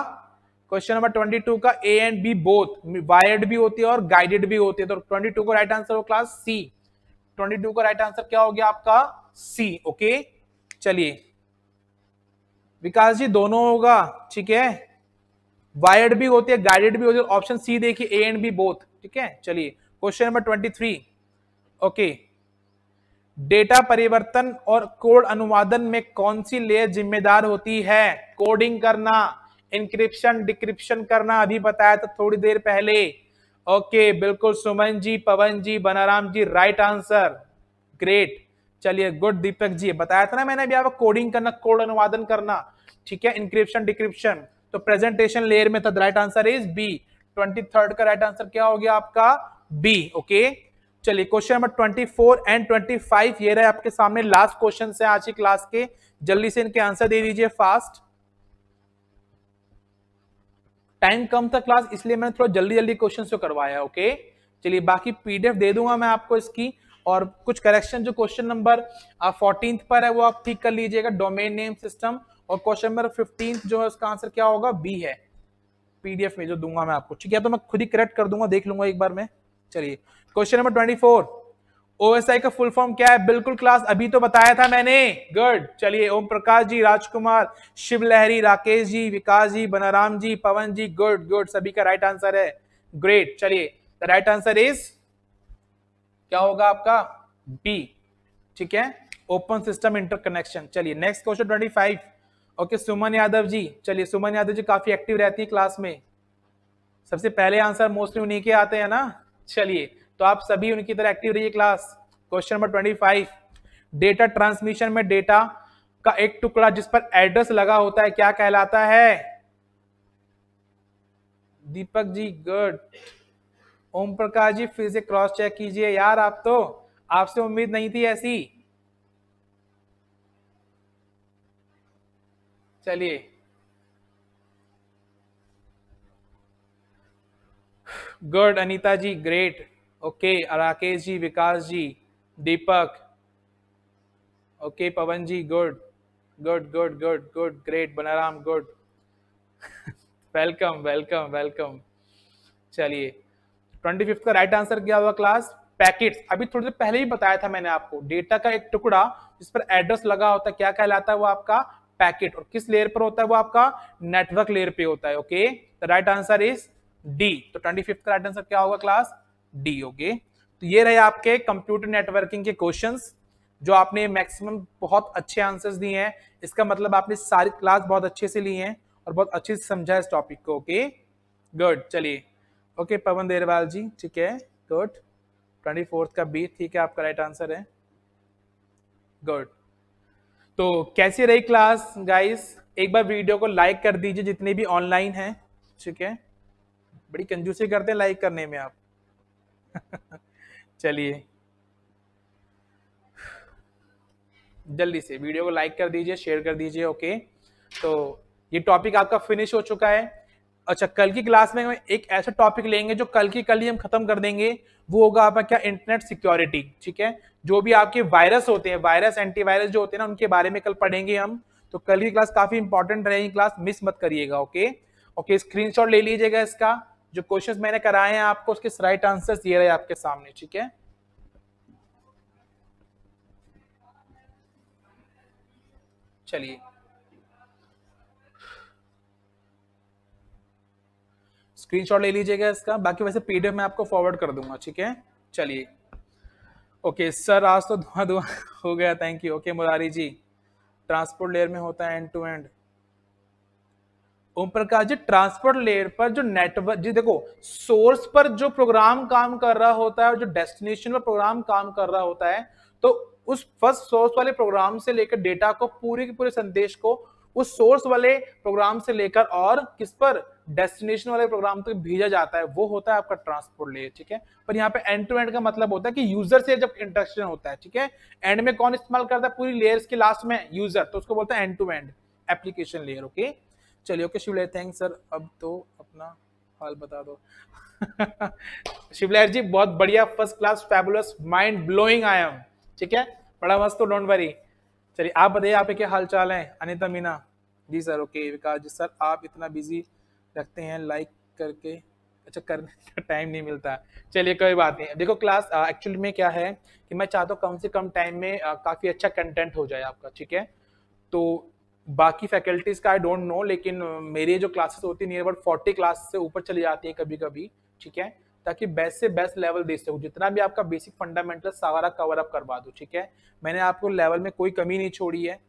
क्वेश्चन नंबर 22 का, A and B both, wired भी होती है और गाइडेड भी होती है। तो 22 को राइट आंसर हो क्लास सी, 22 का राइट आंसर क्या हो गया आपका? सी। ओके चलिए विकास जी, दोनों होगा, ठीक है, वायर्ड भी होती है, गाइडेड भी होती है, ऑप्शन सी देखिए, ए एंड बी बोथ, ठीक है। चलिए क्वेश्चन नंबर 23। ओके, डेटा परिवर्तन और कोड अनुवादन में कौन सी लेयर जिम्मेदार होती है? कोडिंग करना, इंक्रिप्शन डिक्रिप्शन करना, अभी बताया था थोड़ी देर पहले। ओके बिल्कुल, सुमन जी, पवन जी, बनाराम जी, राइट आंसर, ग्रेट। चलिए गुड दीपक जी, बताया था ना मैंने अभी आपको, कोडिंग करना, कोड अनुवादन करना, ठीक है, इंक्रिप्शन डिक्रिप्शन, तो प्रेजेंटेशन लेयर में था। राइट आंसर इज बी, 23 का राइट आंसर क्या हो गया आपका? बी। ओके चलिए क्वेश्चन नंबर 24 एंड 25 ये रहे आपके सामने, लास्ट क्वेश्चन है आज की क्लास के, जल्दी से इनके आंसर दे दीजिए फास्ट। टाइम कम था क्लास, इसलिए मैंने थोड़ा जल्दी जल्दी क्वेश्चन को करवाया। ओके चलिए, बाकी पीडीएफ दे दूंगा मैं आपको इसकी, और कुछ करेक्शन जो क्वेश्चन नंबर 14 पर है वो आप ठीक कर लीजिएगा, डोमेन नेम सिस्टम। और क्वेश्चन नंबर 15 जो है उसका आंसर क्या होगा? बी है, पीडीएफ में जो दूंगा मैं आपको, ठीक है, तो मैं खुद ही करेक्ट कर दूंगा, देख लूंगा एक बार में। चलिए क्वेश्चन नंबर 24, ओएसआई का फुल फॉर्म क्या है? बिल्कुल क्लास, अभी तो बताया था मैंने, गुड। चलिए ओम प्रकाश जी, राजकुमार, शिव लहरी, राकेश जी, विकास जी, बनाराम जी, पवन जी, गुड गुड, सभी का राइट आंसर है, ग्रेट। चलिए द राइट आंसर इज क्या होगा आपका? बी, ठीक है, ओपन सिस्टम इंटरकनेक्शन। चलिए नेक्स्ट क्वेश्चन 25। ओके सुमन यादव जी, चलिए सुमन यादव जी काफी एक्टिव रहती है क्लास में, सबसे पहले आंसर मोस्टली उन्हीं के आते हैं ना। चलिए तो आप सभी उनकी तरह एक्टिव रहिए class. Question number 25, data transmission में डेटा का एक टुकड़ा जिस पर एड्रेस लगा होता है क्या कहलाता है? दीपक जी गुड, ओम प्रकाश जी फिर से क्रॉस चेक कीजिए यार, आप तो, आपसे उम्मीद नहीं थी ऐसी। चलिए good Anita ji, great. Okay Rakesh ji, Vikas ji, Deepak, okay Pawan ji, good good good good good, great, Banaram good. Welcome welcome welcome. चलिए 25 का राइट आंसर क्या हुआ क्लास? पैकेट्स। अभी थोड़ी देर पहले ही बताया था मैंने आपको, डेटा का एक टुकड़ा जिस पर एड्रेस लगा होता है क्या कहलाता है? वो आपका पैकेट। और किस लेयर पर होता है? वो आपका नेटवर्क लेयर पे होता है। Okay the right answer is D. तो 25 का राइट आंसर क्या होगा क्लास? डी। ओके तो ये रहे आपके कंप्यूटर नेटवर्किंग के क्वेश्चंस, जो आपने मैक्सिमम बहुत अच्छे आंसर्स दिए हैं। इसका मतलब आपने सारी क्लास बहुत अच्छे से ली हैं और बहुत अच्छे से समझा इस टॉपिक को। Okay good. चलिए ओके पवन देरवाल जी, ठीक है, गुड। 24 का बी, ठीक है, आपका राइट आंसर है, गुड। तो कैसी रही क्लास गाइस? एक बार वीडियो को लाइक कर दीजिए जितने भी ऑनलाइन हैं, ठीक है, बड़ी कंजूसी करते हैं लाइक करने में आप। चलिए जल्दी से वीडियो को लाइक कर दीजिए, शेयर कर दीजिए। ओके, तो ये टॉपिक आपका फिनिश हो चुका है। अच्छा, कल की क्लास में हम एक ऐसा टॉपिक लेंगे जो कल की कल ही हम खत्म कर देंगे, वो होगा आपका क्या, इंटरनेट सिक्योरिटी। ठीक है, जो भी आपके वायरस होते हैं, वायरस एंटीवायरस जो होते हैं ना, उनके बारे में कल पढ़ेंगे हम। तो कल की क्लास काफी इंपॉर्टेंट रहेगी, क्लास मिस मत करिएगा। ओके ओके, स्क्रीनशॉट ले लीजिएगा इसका, जो क्वेश्चंस मैंने कराए हैं आपको उसके राइट आंसर्स ये रहे आपके सामने। ठीक है, चलिए स्क्रीनशॉट ले लीजिएगा इसका, बाकी वैसे पीडीएफ मैं आपको फॉरवर्ड कर दूंगा। ठीक है, चलिए। ओके सर, आज तो धुआं धुआं हो गया, thank you. Okay Murari ji, transport layer में होता है end to end. Om Prakash ji, transport layer पर जो नेटवर्क जी, देखो सोर्स पर जो प्रोग्राम काम कर रहा होता है और जो डेस्टिनेशन पर प्रोग्राम काम कर रहा होता है, तो उस फर्स्ट सोर्स वाले प्रोग्राम से लेकर डेटा को, पूरे के पूरे संदेश को उस सोर्स वाले प्रोग्राम से लेकर और किस पर, डेस्टिनेशन वाले प्रोग्राम तक भेजा जाता है, वो होता है आपका ट्रांसपोर्ट लेयर। ठीक है, पर यहाँ पे एंड टू एंड का मतलब होता है कि यूजर से जब इंटरेक्शन होता है, ठीक है, एंड में कौन इस्तेमाल करता है पूरी लेयर्स के लास्ट में, यूजर, तो उसको बोलता है end to end application layer. Okay, चलिए। ओके शिवलहर, थैंक्स सर, अब तो अपना हाल बता दो। शिवलहर जी बहुत बढ़िया, first class, fabulous, mind blowing I am. ठीक है, बड़ा मस्त, तो डोंट वरी। चलिए आप बताइए, आपके क्या हाल चाल है। Anita Meena ji sir, okay. विकास जी सर, आप इतना बिजी रखते हैं लाइक करके, अच्छा करने का टाइम नहीं मिलता। चलिए कोई बात नहीं। देखो क्लास एक्चुअली में क्या है कि मैं चाहता हूँ कम से कम टाइम में काफी अच्छा कंटेंट हो जाए आपका। ठीक है, तो बाकी फैकल्टीज का आई डोंट नो, लेकिन मेरी जो क्लासेस होती है नियर अबाउट 40 क्लास से ऊपर चली जाती है कभी कभी। ठीक है, ताकि बेस्ट से बेस्ट लेवल दे सकूं, जितना भी आपका बेसिक फंडामेंटल सारा कवर अप करवा दूं। ठीक है, मैंने आपको लेवल में कोई कमी नहीं छोड़ी है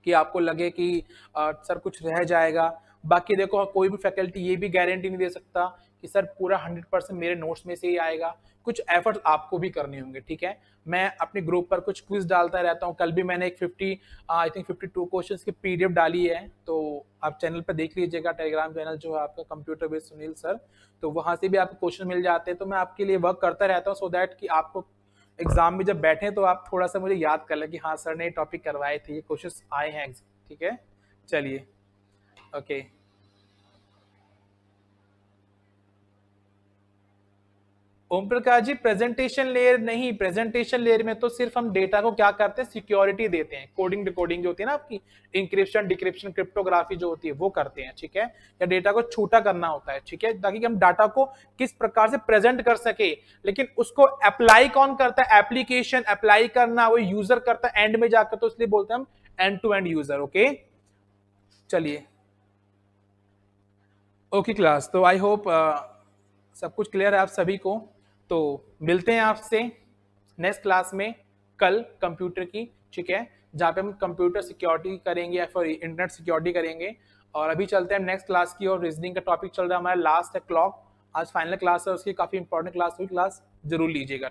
कि आपको लगे कि सर कुछ रह जाएगा। बाकी देखो, कोई भी फैकल्टी ये भी गारंटी नहीं दे सकता कि सर पूरा 100% मेरे नोट्स में से ही आएगा, कुछ एफर्ट्स आपको भी करने होंगे। ठीक है, मैं अपने ग्रुप पर कुछ क्विज डालता रहता हूँ। कल भी मैंने एक 50 आई थिंक 52 क्वेश्चंस की पीडीएफ डाली है, तो आप चैनल पर देख लीजिएगा, टेलीग्राम चैनल जो है आपका कंप्यूटर बेस्ड सुनील सर, तो वहां से भी आपको क्वेश्चन मिल जाते हैं। तो मैं आपके लिए वर्क करता रहता हूँ, सो दैट कि आपको एग्जाम में जब बैठे तो आप थोड़ा सा मुझे याद कर लें कि हाँ सर ने ये टॉपिक करवाए थे, ये क्वेश्चंस आए हैं। ठीक है, चलिए। ओके, ओम प्रकाश जी, प्रेजेंटेशन लेयर नहीं, प्रेजेंटेशन लेयर में तो सिर्फ हम डेटा को क्या करते हैं, सिक्योरिटी देते हैं, कोडिंग डिकोडिंग जो होती है ना आपकी, इंक्रिप्शन डिक्रिप्शन क्रिप्टोग्राफी जो होती है वो करते हैं। ठीक है, या डेटा को छूटा करना होता है। ठीक है, ताकि हम डाटा को किस प्रकार से प्रेजेंट कर सके, लेकिन उसको अप्लाई कौन करता है, एप्लीकेशन अप्लाई करना वो यूजर करता है एंड में जाकर, तो इसलिए बोलते हैं हम end to end user. Okay, चलिए। ओके क्लास, तो आई होप सब कुछ क्लियर है आप सभी को। तो मिलते हैं आपसे नेक्स्ट क्लास में कल कंप्यूटर की। ठीक है, जहाँ पे हम कंप्यूटर सिक्योरिटी करेंगे या फिर इंटरनेट सिक्योरिटी करेंगे। और अभी चलते हैं नेक्स्ट क्लास की, और रीजनिंग का टॉपिक चल रहा है हमारा, लास्ट है क्लॉक। आज फाइनल क्लास है उसकी, काफी इंपॉर्टेंट क्लास हुई, क्लास जरूर लीजिएगा।